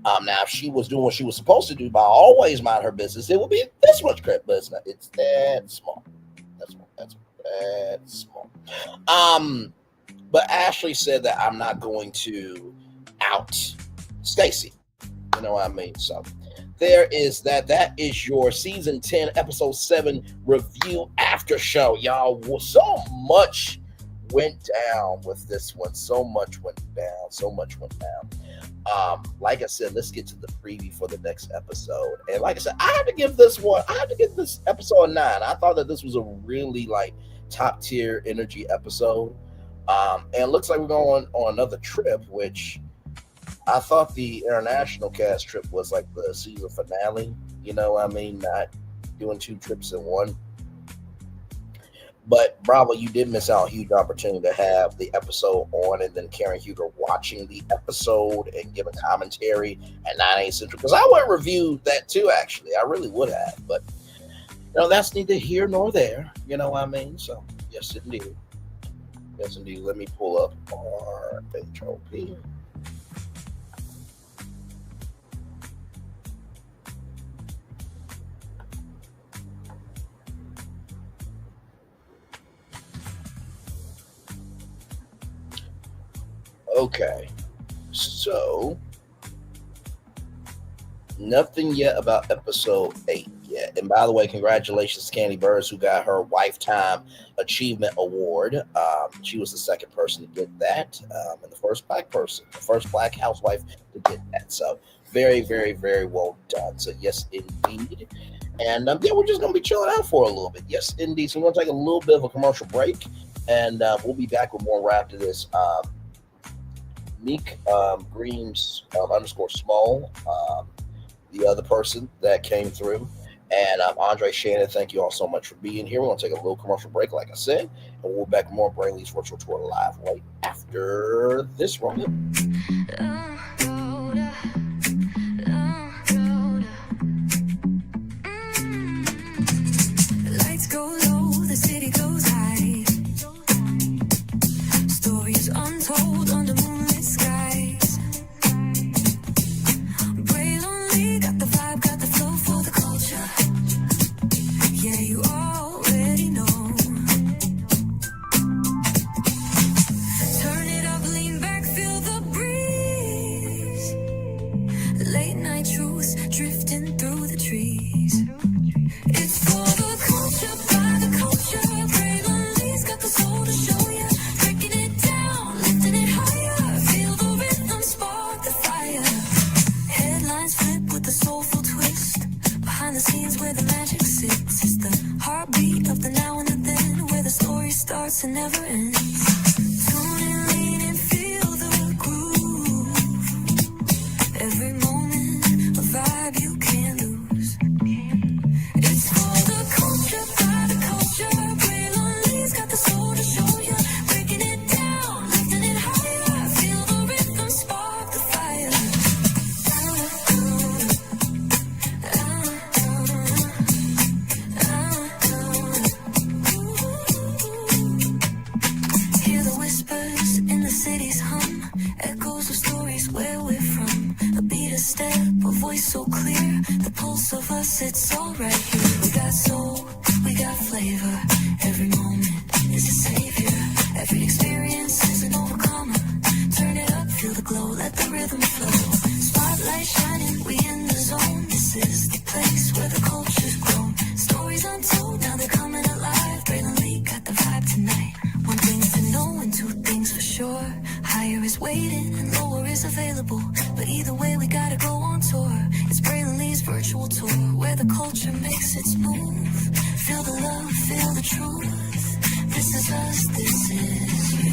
Now, if she was doing what she was supposed to do by always mind her business, it would be this much credit, but it's not. It's that small. That's small. But Ashley said that I'm not going to out Stacey. You know what I mean? So there is that. That is your season 10, episode 7 review after show, y'all. So much went down with this one. So much went down. Like I said, let's get to the preview for the next episode. And like I said, I have to give this episode a 9. I thought that this was a really top tier energy episode. And it looks like we're going on another trip, which I thought the international cast trip was like the season finale. You know what I mean? Not doing two trips in one. But Bravo, you did miss out a huge opportunity to have the episode on and then Karen Huger watching the episode and giving commentary at 9 Central. Because I would have reviewed that too, actually. I really would have. But, that's neither here nor there. You know what I mean? So, yes, indeed. Yes, indeed. Let me pull up our HOP. Okay, so nothing yet about episode 8 yet. And by the way, congratulations to Candy Burrs, who got her Lifetime Achievement Award. She was the second person to get that, and the first black housewife to get that. So very, very, very well done. So yes, indeed. And we're just going to be chilling out for a little bit. Yes, indeed. So we're going to take a little bit of a commercial break, and we'll be back with more right after this. Meek Greens underscore small, the other person that came through, and Andre Shannon. Thank you all so much for being here. We're going to take a little commercial break, like I said, and we'll be back with more Brainley's Virtual Tour live right after this one. Lights go low, the city goes high. Stories untold under moonlit skies. Braille only got the vibe, got the flow for the culture. Yeah, you already know. Turn it up, lean back, feel the breeze. Late night truths drifting through the trees. It's for the culture, by the culture. Braille only's got the soul to show ya. Breaking it down, lifting it higher. Feel the rhythm, spark the fire. Headlines flip with a soulful twist. Behind the scenes where the magic sits. It's the heartbeat of the now and the then, where the story starts and never ends. Tune in, lean and feel the groove. Every moment, a vibe you can't lose. It's for the culture, by the culture. Braille only's got the soul to show ya. Breaking it down, lifting it higher. Feel the rhythm, spark the fire. Hear the whispers in the city's hum. Echoes of stories where we're from. A beat, a step, a voice so clear. The pulse of us, it's all right here. We got soul, we got flavor. Every moment is a savior. Every experience is an overcomer. Turn it up, feel the glow, let the rhythm flow. Spotlight shining, we in the zone. This is the place where the culture's grown. Stories untold, now they're coming alive. Braylon Lee got the vibe tonight. One thing's to know and two things for sure. Higher is waiting and lower is available. But either way, we gotta go on tour. It's Braylon Lee's virtual tour, where the culture makes its move. Feel the love, feel the truth. This is us, this is you.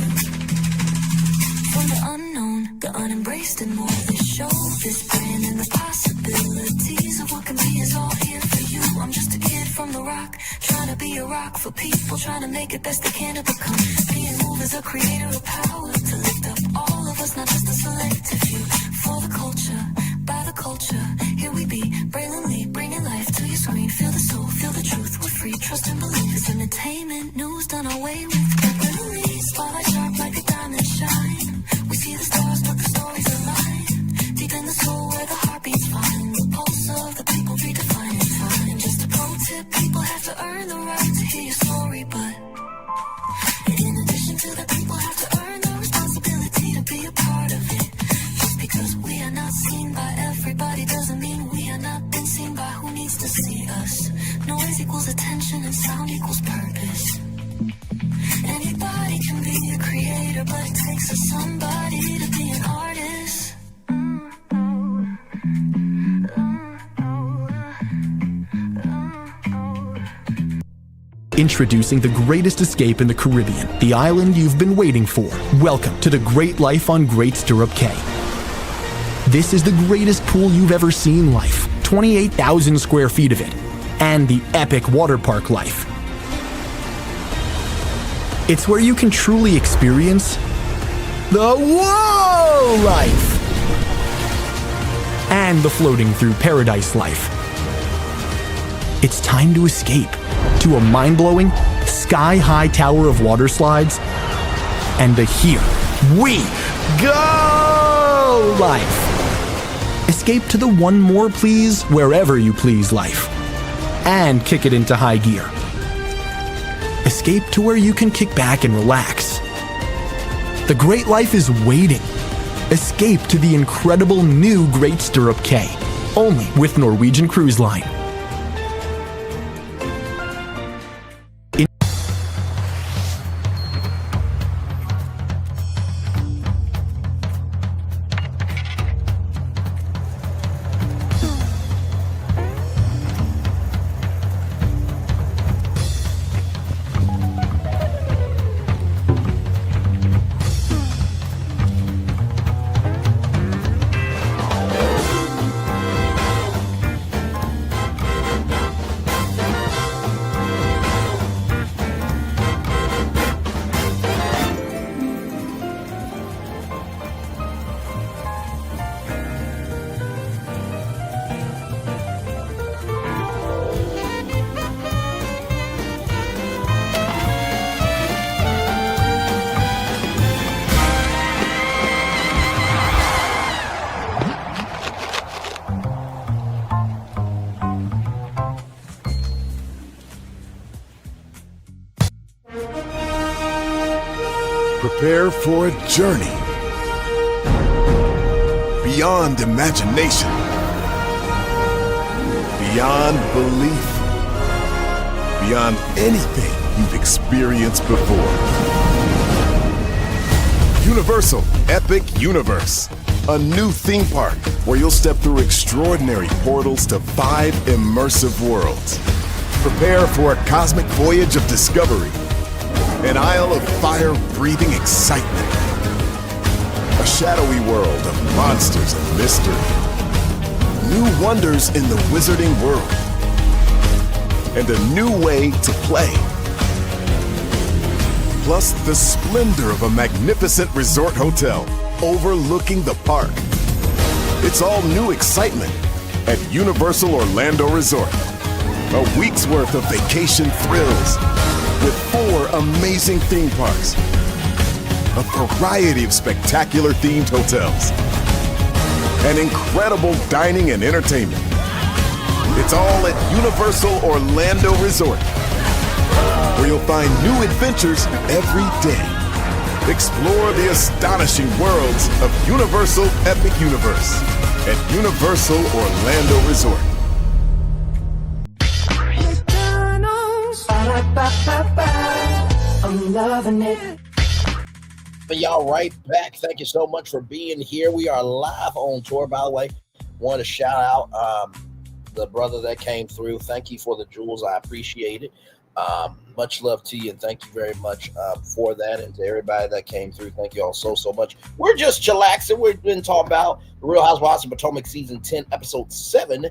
From the unknown, the unembraced and more. This show, this brand and the possibilities of what can be is all here for you. I'm just a kid from the rock, trying to be a rock for people, trying to make it best they can to become. Being moved as a creator of power, to lift up all of us, not just a selective few. For the culture, by the culture, here we be, Braylon Lee, bringing life to your screen. Feel the soul, feel the truth, we're free, trust and believe. It's entertainment, news done away with. Braylon Lee, spotlight sharp like a diamond shine. We see the stars, but the stories align. Deep in the soul where the heartbeats find. The pulse of the people redefining time. Just a pro tip, people have to earn the right to hear your story, but in addition to that, people have to earn the responsibility to be a part of it. Just because we are not seen by everybody doesn't mean we are not been seen by who needs to see us. Noise equals attention and sound equals purpose. Anybody can be a creator, but it takes a somebody to be an artist. Introducing the greatest escape in the Caribbean, the island you've been waiting for. Welcome to the Great Life on Great Stirrup Cay. This is the greatest pool you've ever seen life, 28,000 square feet of it, and the epic water park life. It's where you can truly experience the whoa life and the floating through paradise life. It's time to escape to a mind-blowing, sky-high tower of water slides and the Here We Go life. Escape to the one more please, wherever you please life, and kick it into high gear. Escape to where you can kick back and relax. The great life is waiting. Escape to the incredible new Great Stirrup Cay, only with Norwegian Cruise Line. Prepare for a journey beyond imagination, beyond belief, beyond anything you've experienced before. Universal Epic Universe, a new theme park where you'll step through extraordinary portals to 5 immersive worlds. Prepare for a cosmic voyage of discovery, an isle of fire-breathing excitement, a shadowy world of monsters and mystery, new wonders in the wizarding world, and a new way to play. Plus the splendor of a magnificent resort hotel overlooking the park. It's all new excitement at Universal Orlando Resort. A week's worth of vacation thrills with 4 amazing theme parks, a variety of spectacular themed hotels, and incredible dining and entertainment. It's all at Universal Orlando Resort, where you'll find new adventures every day. Explore the astonishing worlds of Universal Epic Universe at Universal Orlando Resort. I'm loving it. But y'all right back. Thank you so much for being here. We are live on tour, by the way. Want to shout out the brother that came through. Thank you for the jewels. I appreciate it. Much love to you, and thank you very much for that. And to everybody that came through, thank you all so much. We're just chillaxing. We've been talking about The Real Housewives of Potomac Season 10, Episode 7,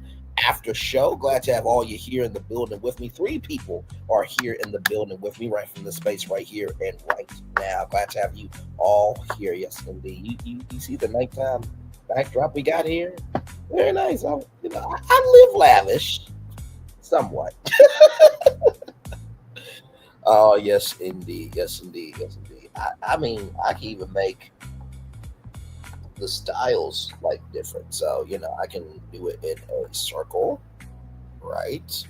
after show. Glad to have all you here in the building with me. 3 people are here in the building with me, right from the space right here and right now. Glad to have you all here. Yes, indeed. You see the nighttime backdrop we got here? Very nice. I live lavish, somewhat. Oh, yes, indeed. Yes, indeed. Yes, indeed. I mean, I can even make the styles like different. So, I can do it in a circle, right?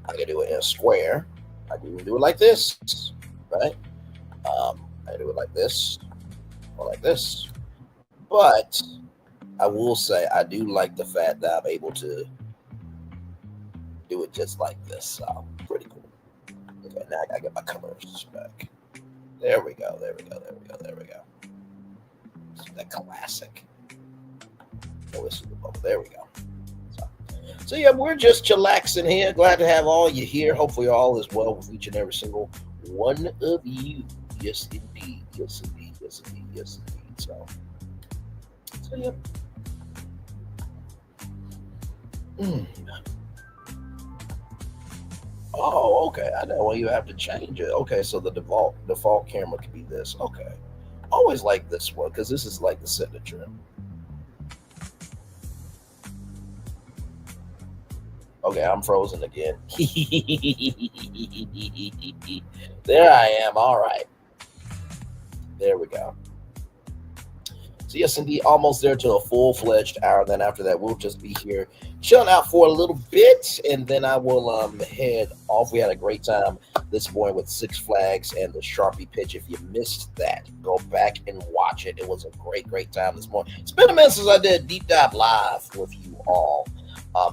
I can do it in a square. I can even do it like this, right? I do it like this or like this. But I will say I do like the fact that I'm able to do it just like this. So, pretty cool. Okay, now I gotta get my colors back. There we go. There we go. There we go. There we go. It's the classic. Oh, this is the bubble. There we go. So, So yeah, we're just chillaxing here. Glad to have all you here. Hopefully all is well with each and every single one of you. Yes, indeed. Yes, indeed. Yes, indeed. Yes, indeed. So yeah. Mm. Oh, okay. I know. Well, you have to change it. Okay, so the default camera could be this. Okay. Always like this one because this is like the signature. Okay, I'm frozen again. There I am. All right. There we go. So yes, indeed, almost there to a full-fledged hour. Then after that, we'll just be here chilling out for a little bit, and then I will head off. We had a great time this morning with Six Flags and the Sharpie pitch. If you missed that, go back and watch it. It was a great time this morning. It's been a minute since I did a deep dive live with you all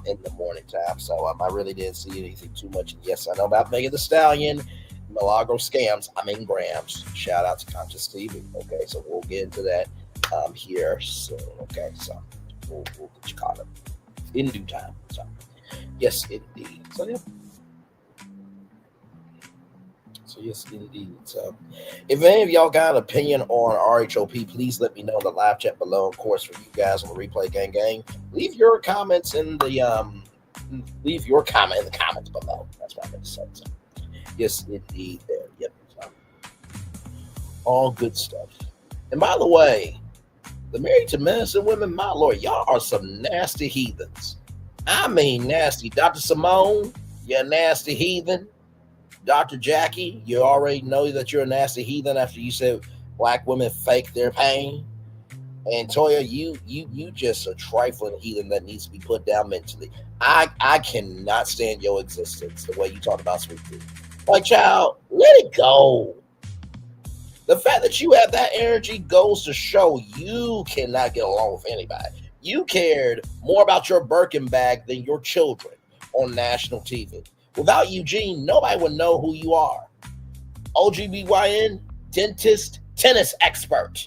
in the morning time, so I really didn't see anything too much. And yes, I know about Megan Thee Stallion, Milagro scams. I mean grams. Shout out to Conscious TV. Okay, so we'll get into that here soon. Okay, so we'll get you caught up in due time. So yes, indeed. So yeah. So yes, indeed. So if any of y'all got an opinion on RHOP, please let me know in the live chat below. Of course, for you guys on the replay gang, leave your comments in the comments below. That's what I meant to say. So, yes, indeed. There. Yep. So, all good stuff. And by the way, the Married to Medicine women, my lord, y'all are some nasty heathens. I mean nasty. Dr. Simone, you're a nasty heathen. Dr. Jackie, you already know that you're a nasty heathen after you said black women fake their pain. And Toya, you just a trifling heathen that needs to be put down mentally. I cannot stand your existence the way you talk about Sweet Tea. Like, child, let it go. The fact that you have that energy goes to show you cannot get along with anybody. You cared more about your Birkin bag than your children on national TV. Without Eugene, nobody would know who you are. OGBYN, dentist, tennis expert.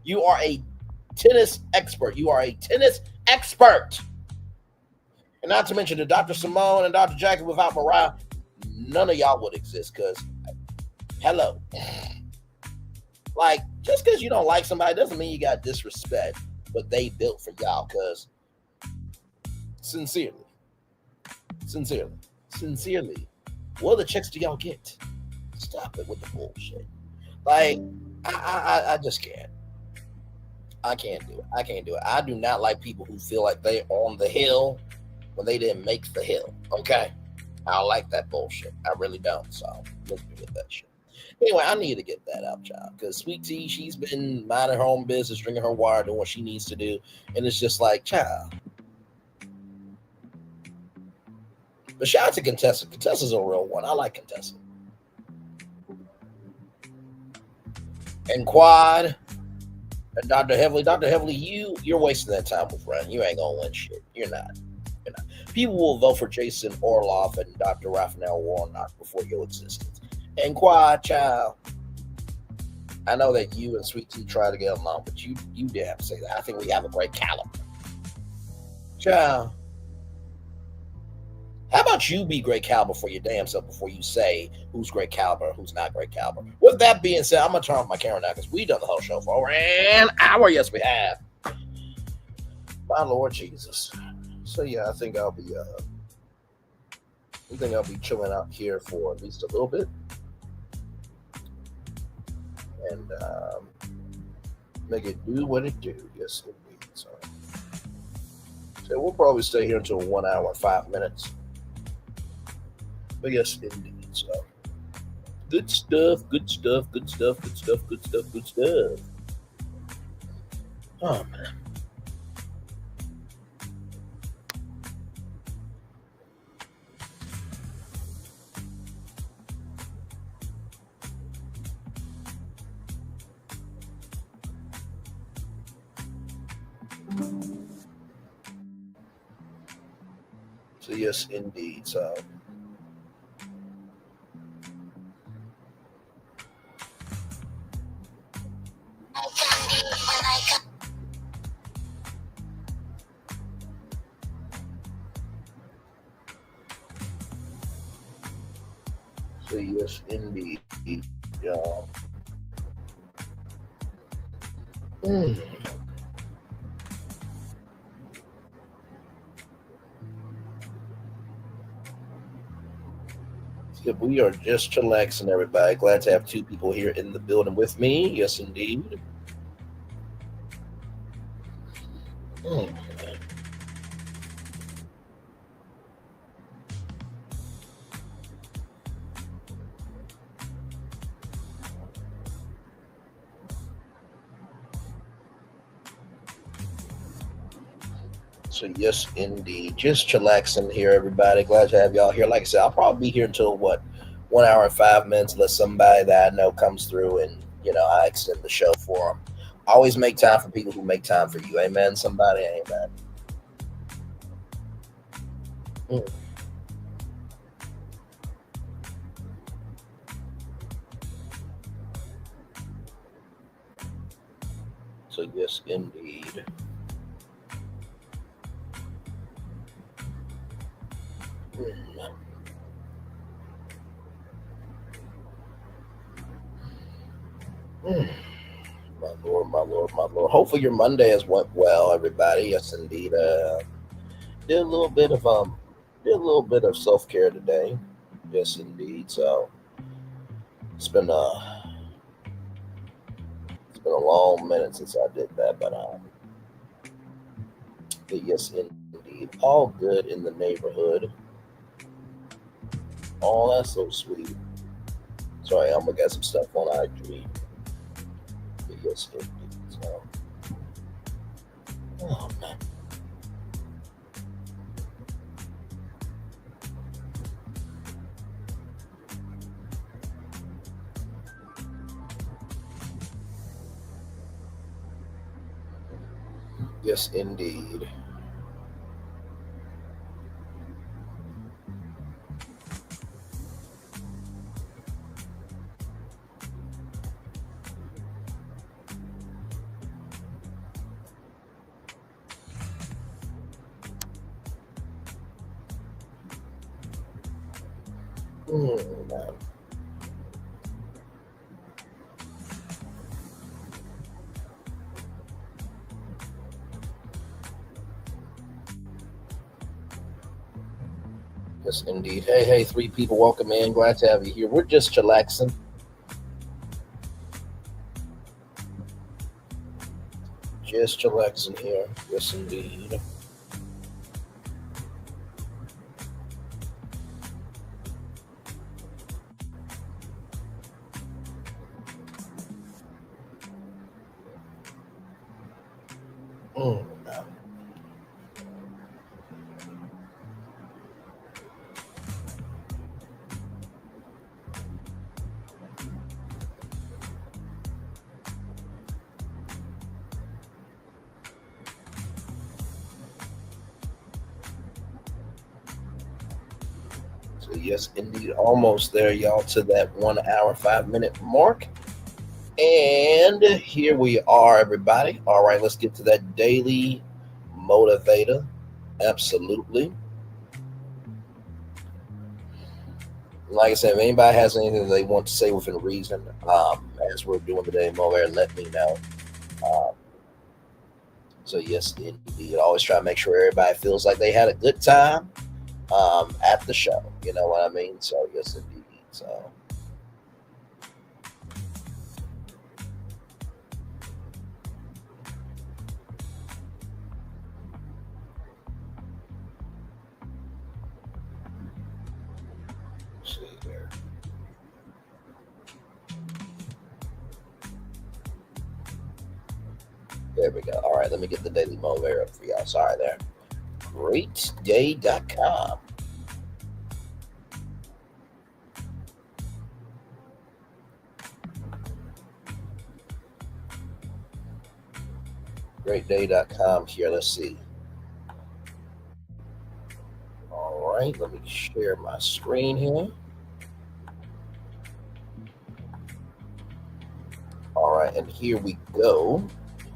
You are a tennis expert. You are a tennis expert. And not to mention the Dr. Simone and Dr. Jackie without Mariah, none of y'all would exist because, hello. Like, just because you don't like somebody doesn't mean you got disrespect what they built for y'all, because sincerely, what other checks do y'all get? Stop it with the bullshit. Like, I just can't. I can't do it. I do not like people who feel like they're on the hill when they didn't make the hill. Okay? I don't like that bullshit. I really don't. So, let's be with that shit. Anyway, I need to get that out, child, because Sweet Tea, she's been minding her own business, drinking her water, doing what she needs to do, and it's just like, child. But shout out to Contessa. Contessa's a real one. I like Contessa. And Quad and Dr. Heavily. Dr. Heavily, you're wasting that time with Ryan. You ain't gonna win shit. You're not. People will vote for Jason Orloff and Dr. Raphael Warnock before your existence. And Quad, child, I know that you and Sweet Tea try to get along, but you didn't have to say that. I think we have a great caliber. Child, how about you be great caliber for your damn self before you say who's great caliber, who's not great caliber? With that being said, I'm going to turn off my camera now because we've done the whole show for over an hour. Yes, we have. My Lord Jesus. So, yeah, I think I'll be chilling out here for at least a little bit. And make it do what it do. Yes, indeed. So we'll probably stay here until 1 hour and 5 minutes. But yes, indeed. So good stuff. Oh man. So yes, indeed. So So yes, indeed, y'all. Mm. Yeah, we are just chillaxing, everybody. Glad to have two people here in the building with me. Yes, indeed. Mm. So yes, indeed. Just chillaxing here, everybody. Glad to have y'all here. Like I said, I'll probably be here until what, 1 hour and 5 minutes, unless somebody that I know comes through and I extend the show for them. Always make time for people who make time for you. Amen. Somebody, amen. Mm. So yes, indeed. Mm. Mm. My Lord, my Lord, my Lord. Hopefully your Monday has went well, everybody. Yes, indeed. Did a little bit of self care today. Yes, indeed. So it's been a long minute since I did that, but yes, indeed. All good in the neighborhood. Oh, that's so sweet. Sorry, I'm gonna get some stuff on IG. But yes, indeed. So, oh man. Yes, indeed. Man. Yes, indeed. Hey, hey, three people, welcome in. Glad to have you here. We're just chillaxing. Just chillaxing here. Yes, indeed. Mm. So yes, indeed, almost there, y'all, to that 1 hour 5 minute mark. And here we are, everybody. All right, let's get to that daily motivator. Absolutely. Like I said, if anybody has anything they want to say within reason, as we're doing today, motivator, let me know. Um, so yes, indeed, always try to make sure everybody feels like they had a good time at the show. You know what I mean? So yes, indeed. So let's see here. There we go. All right, let me get the daily motivator up for y'all. Sorry there. Greatday.com. Greatday.com here. Let's see. All right, let me share my screen here. All right, and here we go.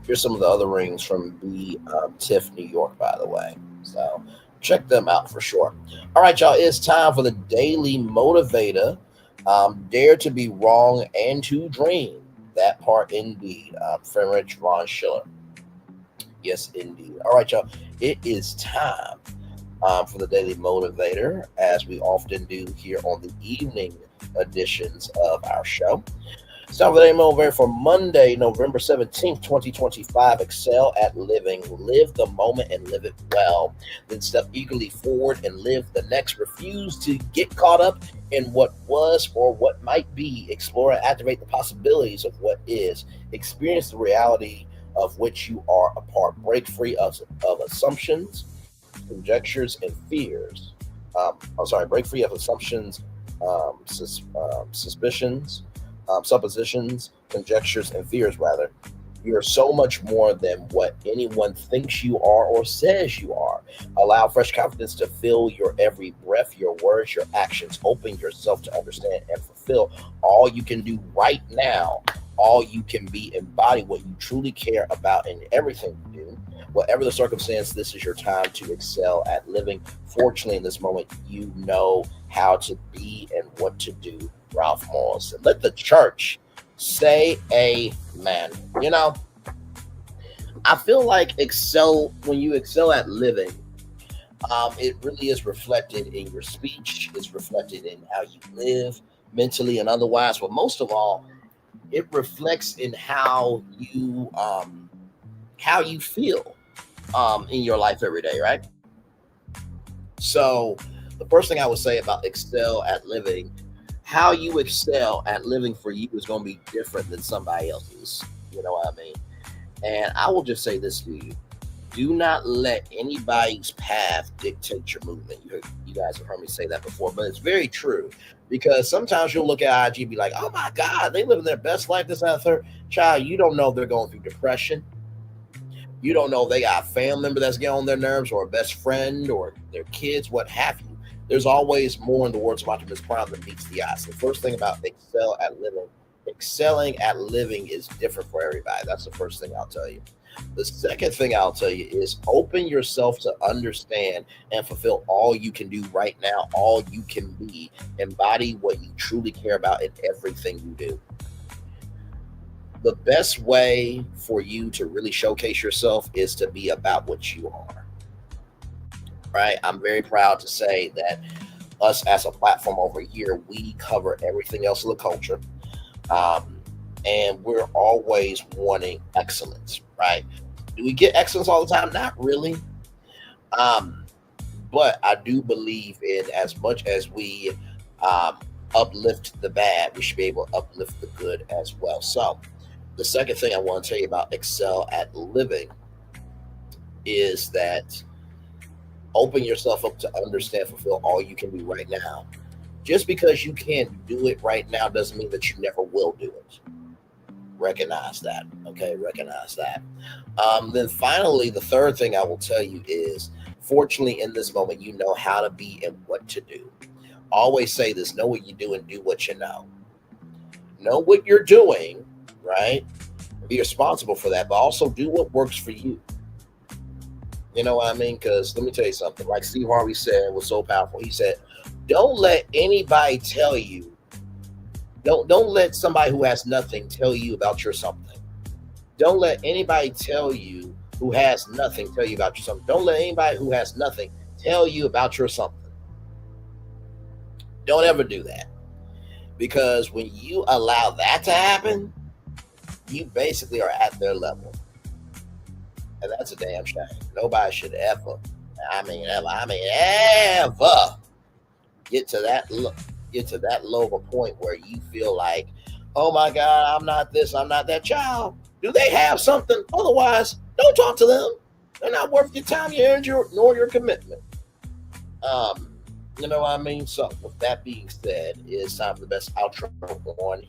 Here's some of the other rings from the TIFF New York, by the way. So check them out for sure. All right, y'all, it's time for the Daily Motivator. Dare to be wrong and to dream. That part indeed. Friedrich von Schiller. Yes, indeed. All right, y'all. It is time for the Daily Motivator, as we often do here on the evening editions of our show. It's time for the Daily Motivator for Monday, November 17th, 2025. Excel at living. Live the moment and live it well. Then step eagerly forward and live the next. Refuse to get caught up in what was or what might be. Explore and activate the possibilities of what is. Experience the reality of which you are a part. Break free of assumptions, conjectures, and fears. Break free of assumptions, suspicions, suppositions, conjectures, and fears, rather. You are so much more than what anyone thinks you are or says you are. Allow fresh confidence to fill your every breath, your words, your actions. Open yourself to understand and fulfill all you can do right now. All you can be. Embody what you truly care about in everything you do. Whatever the circumstance, this is your time to excel at living. Fortunately, in this moment, you know how to be and what to do. Ralph Morrison. Let the church say amen. You know, I feel like when you excel at living, it really is reflected in your speech. It's reflected in how you live mentally and otherwise. But most of all, it reflects in how you feel in your life every day, right? So the first thing I would say about excel at living, how you excel at living for you is going to be different than somebody else's. You know what I mean? And I will just say this to you. Do not let anybody's path dictate your movement. You guys have heard me say that before, but it's very true. Because sometimes you'll look at IG and be like, oh my God, they living their best life, this, that, third. Child, you don't know if they're going through depression. You don't know if they got a family member that's getting on their nerves, or a best friend, or their kids, what have you. There's always more, in the words of Optimus Prime, than meets the eye. So the first thing about excelling at living is different for everybody. That's the first thing I'll tell you. The second thing I'll tell you is open yourself to understand and fulfill all you can do right now, all you can be. Embody what you truly care about in everything you do. The best way for you to really showcase yourself is to be about what you are. Right? I'm very proud to say that us as a platform over here, we cover everything else in the culture. And we're always wanting excellence, right? Do we get excellence all the time? Not really. But I do believe in, as much as we uplift the bad, we should be able to uplift the good as well. So the second thing I want to tell you about excel at living is that open yourself up to understand, fulfill all you can be right now. Just because you can't do it right now doesn't mean that you never will do it. Recognize that. Okay, recognize that. Then finally, the third thing I will tell you is, fortunately, in this moment, you know how to be and what to do. Always say this: know what you do and do what you know. Know what you're doing, right? Be responsible for that, but also do what works for you. You know what I mean? Because let me tell you something. Like Steve Harvey said, was so powerful. He said, "Don't let anybody tell you. Don't let somebody who has nothing tell you about your something. Don't let anybody tell you who has nothing tell you about your something. Don't let anybody who has nothing tell you about your something. Don't ever do that. Because when you allow that to happen, you basically are at their level. And that's a damn shame. Nobody should ever get to that low of a point where you feel like, oh my God, I'm not this, I'm not that. Child, do they have something? Otherwise, don't talk to them. They're not worth your time, your energy, nor your commitment. You know what I mean? So with that being said, it's time for the best outro on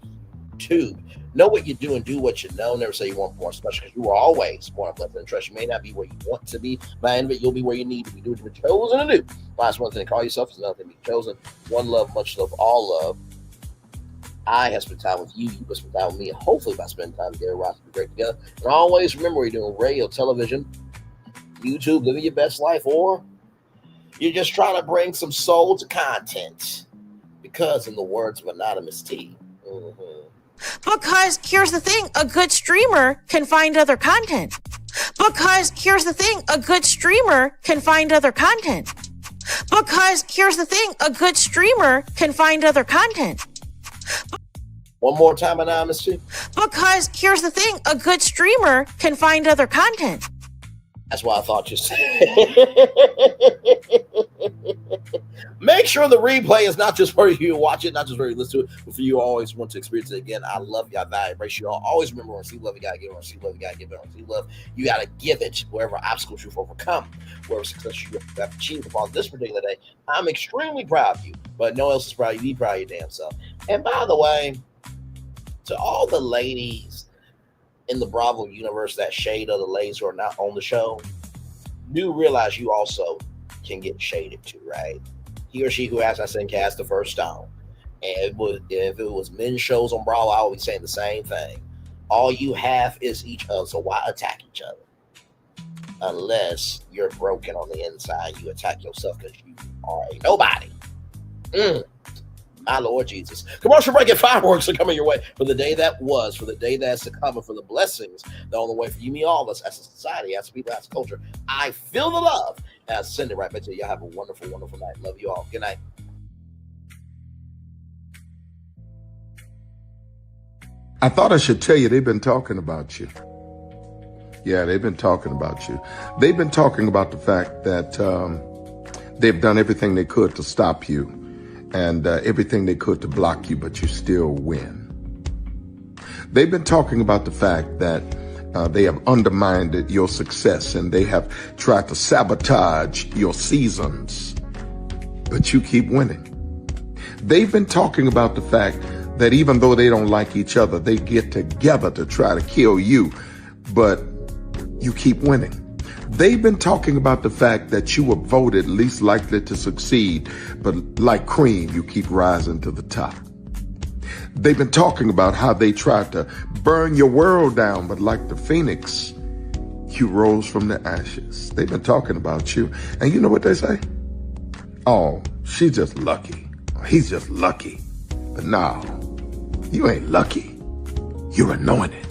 YouTube. Know what you do and do what you know. Never say you want more special, because you are always more than blessed and trust. You may not be where you want to be. By the end of it, you'll be where you need to be. Do what you've been chosen to do. Last one thing, call yourself is another thing to be chosen. One love, much love, all love. I have spent time with you. You have spent time with me. Hopefully, by spending time together, we'll be great together. And always remember, you're doing radio, television, YouTube, living your best life, or you're just trying to bring some soul to content. Because in the words of Anonymous T. Because here's the thing, a good streamer can find other content. Because here's the thing, a good streamer can find other content. Because here's the thing, a good streamer can find other content. One more time, Anonymous T. Because here's the thing, a good streamer can find other content. That's what I thought you said. Make sure the replay is not just where you watch it, not just where you listen to it, but for you always want to experience it again. I love you. I value, embrace you all. Always remember, when see love, you gotta give it. When see love, you gotta give it. When see love, you gotta give it. Wherever obstacles you've overcome, wherever success you have achieved upon this particular day, I'm extremely proud of you. But no one else is proud of you. Be proud of your damn self. And by the way, to all the ladies in the Bravo universe that shade other ladies who are not on the show, do realize you also can get shaded too, right? He or she who has, I said, cast the first stone. And if it was men's shows on Bravo, I would be saying the same thing. All you have is each other, so why attack each other? Unless you're broken on the inside, you attack yourself because you are a nobody. My Lord Jesus. Commercial break and fireworks are coming your way for the day that was, for the day that's to come, and for the blessings that are on the way for you, me, all of us, as a society, as people, as a culture. I feel the love. And I send it right back to you. Y'all have a wonderful, wonderful night. Love you all. Good night. I thought I should tell you, they've been talking about you. Yeah, they've been talking about you. They've been talking about the fact that they've done everything they could to stop you, and everything they could to block you, but you still win. They've been talking about the fact that they have undermined your success, and they have tried to sabotage your seasons, but you keep winning. They've been talking about the fact that even though they don't like each other, they get together to try to kill you, but you keep winning. They've been talking about the fact that you were voted least likely to succeed, but like cream, you keep rising to the top. They've been talking about how they tried to burn your world down, but like the phoenix, you rose from the ashes. They've been talking about you. And you know what they say? Oh, she's just lucky. He's just lucky. But no, you ain't lucky. You're anointed.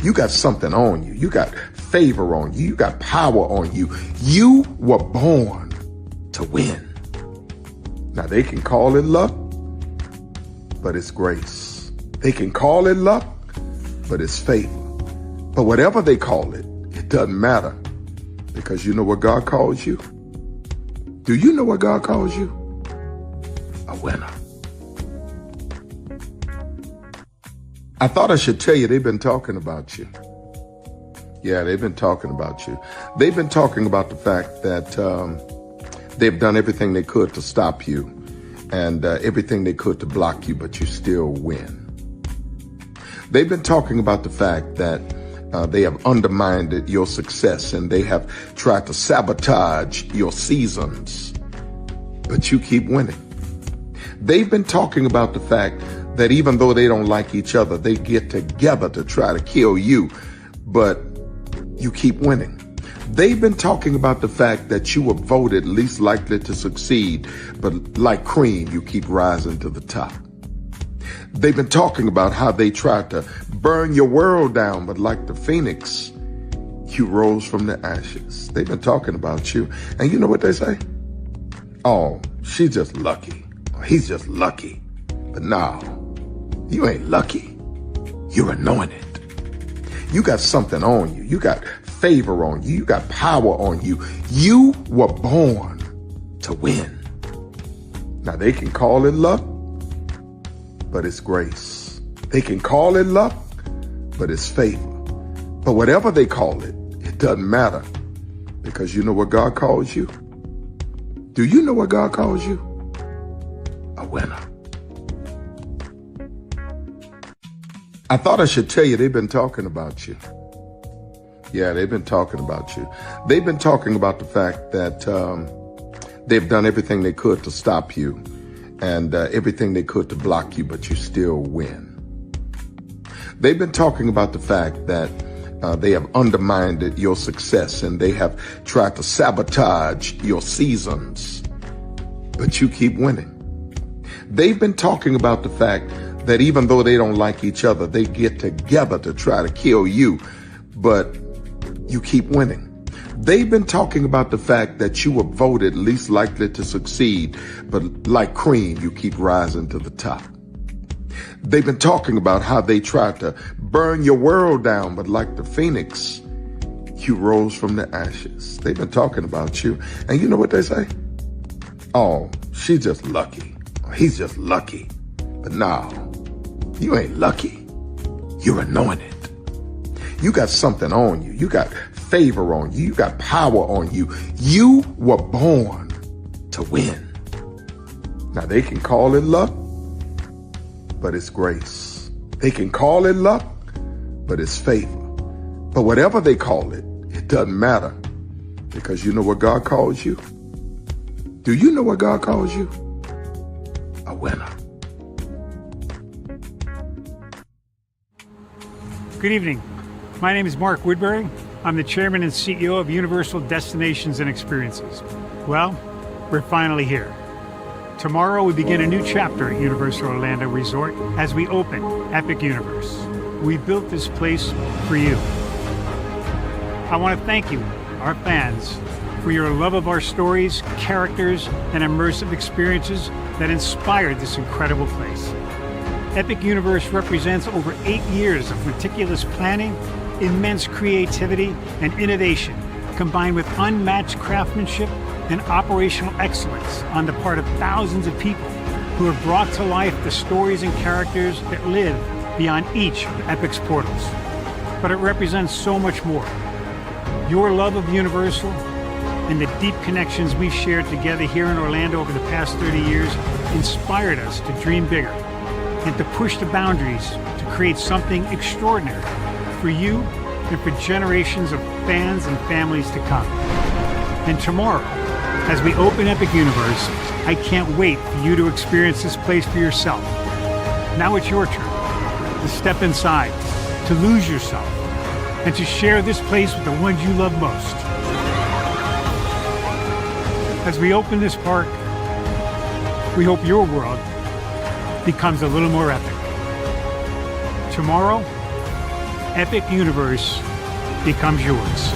You got something on you. You got favor on you. You got power on you. You were born to win. Now they can call it luck, but it's grace. They can call it luck, but it's favor. But whatever they call it, it doesn't matter, because you know what God calls you? Do you know what God calls you? A winner. I thought I should tell you, they've been talking about you. Yeah, they've been talking about you. They've been talking about the fact that they've done everything they could to stop you, and everything they could to block you, but you still win. They've been talking about the fact that they have undermined your success, and they have tried to sabotage your seasons, but you keep winning. They've been talking about the fact that even though they don't like each other, they get together to try to kill you, but you keep winning. They've been talking about the fact that you were voted least likely to succeed, but like cream, you keep rising to the top. They've been talking about how they tried to burn your world down, but like the phoenix, you rose from the ashes. They've been talking about you. And you know what they say? Oh, she's just lucky. He's just lucky. But no, you ain't lucky. You're anointed. You got something on you. You got favor on you. You got power on you. You were born to win. Now they can call it luck, but it's grace. They can call it luck, but it's favor. But whatever they call it, it doesn't matter, because you know what God calls you? Do you know what God calls you? A winner. I thought I should tell you, they've been talking about you. Yeah, they've been talking about you. They've been talking about the fact that they've done everything they could to stop you, and everything they could to block you, but you still win. They've been talking about the fact that they have undermined your success, and they have tried to sabotage your seasons, but you keep winning. They've been talking about the fact that even though they don't like each other, they get together to try to kill you, but you keep winning. They've been talking about the fact that you were voted least likely to succeed, but like cream, you keep rising to the top. They've been talking about how they tried to burn your world down, but like the phoenix, you rose from the ashes. They've been talking about you. And you know what they say? Oh, she's just lucky. He's just lucky. But no, you ain't lucky. You're anointed. You got something on you. You got favor on you. You got power on you. You were born to win. Now they can call it luck, but it's grace. They can call it luck, but it's favor. But whatever they call it, it doesn't matter, because you know what God calls you? Do you know what God calls you? A winner. Good evening. My name is Mark Woodbury. I'm the chairman and CEO of Universal Destinations and Experiences. Well, we're finally here. Tomorrow we begin a new chapter at Universal Orlando Resort as we open Epic Universe. We built this place for you. I want to thank you, our fans, for your love of our stories, characters, and immersive experiences that inspired this incredible place. Epic Universe represents over 8 years of meticulous planning, immense creativity, and innovation, combined with unmatched craftsmanship and operational excellence on the part of thousands of people who have brought to life the stories and characters that live beyond each of Epic's portals. But it represents so much more. Your love of Universal and the deep connections we've shared together here in Orlando over the past 30 years inspired us to dream bigger and to push the boundaries to create something extraordinary for you and for generations of fans and families to come. And tomorrow, as we open Epic Universe, I can't wait for you to experience this place for yourself. Now it's your turn to step inside, to lose yourself, and to share this place with the ones you love most. As we open this park, we hope your world becomes a little more epic. Tomorrow, Epic Universe becomes yours.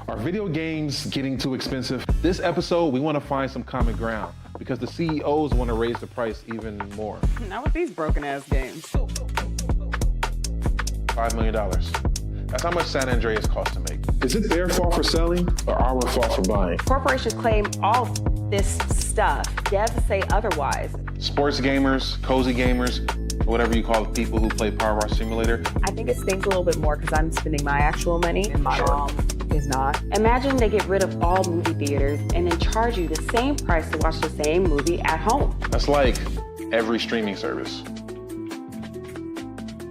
Are video games getting too expensive? This episode, we want to find some common ground because the CEOs want to raise the price even more. Not with these broken ass games. $5 million. That's how much San Andreas costs to make. Is it their fault for selling or our fault for buying? Corporations claim all this stuff. Devs say otherwise. Sports gamers, cozy gamers, whatever you call the people who play Power Wash Simulator. I think it stings a little bit more because I'm spending my actual money and my mom is not. Imagine they get rid of all movie theaters and then charge you the same price to watch the same movie at home. That's like every streaming service.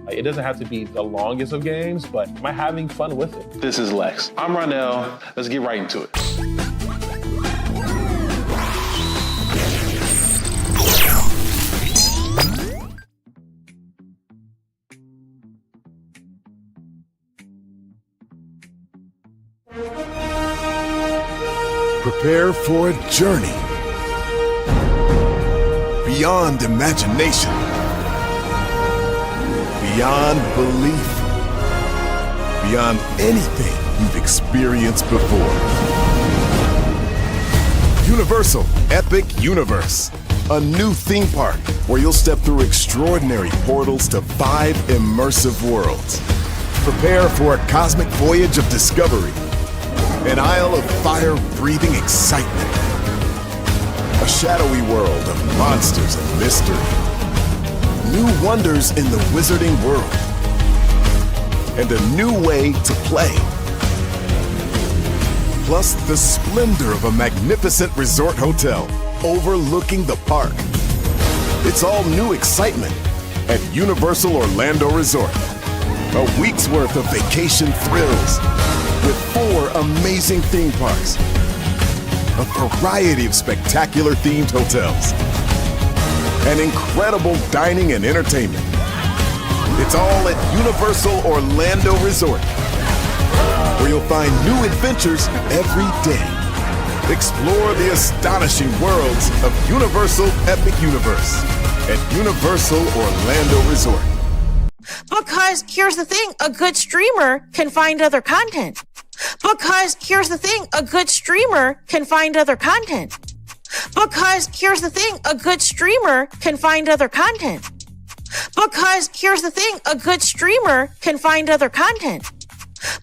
It doesn't have to be the longest of games, but am I having fun with it? This is Lex. I'm Ronell. Let's get right into it. Prepare for a journey beyond imagination, beyond belief, beyond anything you've experienced before. Universal Epic Universe, a new theme park where you'll step through extraordinary portals to 5 immersive worlds. Prepare for a cosmic voyage of discovery, an isle of fire-breathing excitement, a shadowy world of monsters and mystery, new wonders in the wizarding world, and a new way to play. Plus the splendor of a magnificent resort hotel overlooking the park. It's all new excitement at Universal Orlando Resort. A week's worth of vacation thrills with 4 amazing theme parks, a variety of spectacular themed hotels, and incredible dining and entertainment. It's all at Universal Orlando Resort, where you'll find new adventures every day. Explore the astonishing worlds of Universal Epic Universe at Universal Orlando Resort. Because here's the thing, a good streamer can find other content. Because here's the thing, a good streamer can find other content. Because here's the thing, a good streamer can find other content. Because here's the thing, a good streamer can find other content.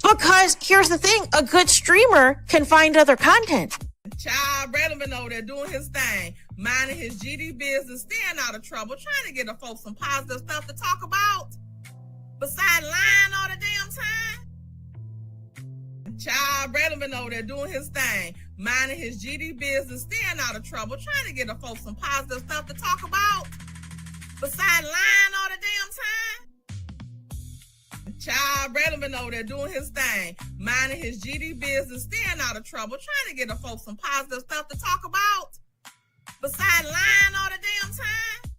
Because here's the thing, a good streamer can find other content. Child Redman over there doing his thing, minding his GD business, staying out of trouble, trying to get the folks some positive stuff to talk about, besides lying all the damn time. Child Redman over there doing his thing, minding his GD business, staying out of trouble, trying to get the folks some positive stuff to talk about, besides lying all the damn time. Child Redman over there doing his thing, minding his GD business, staying out of trouble, trying to get the folks some positive stuff to talk about, besides lying all the damn time.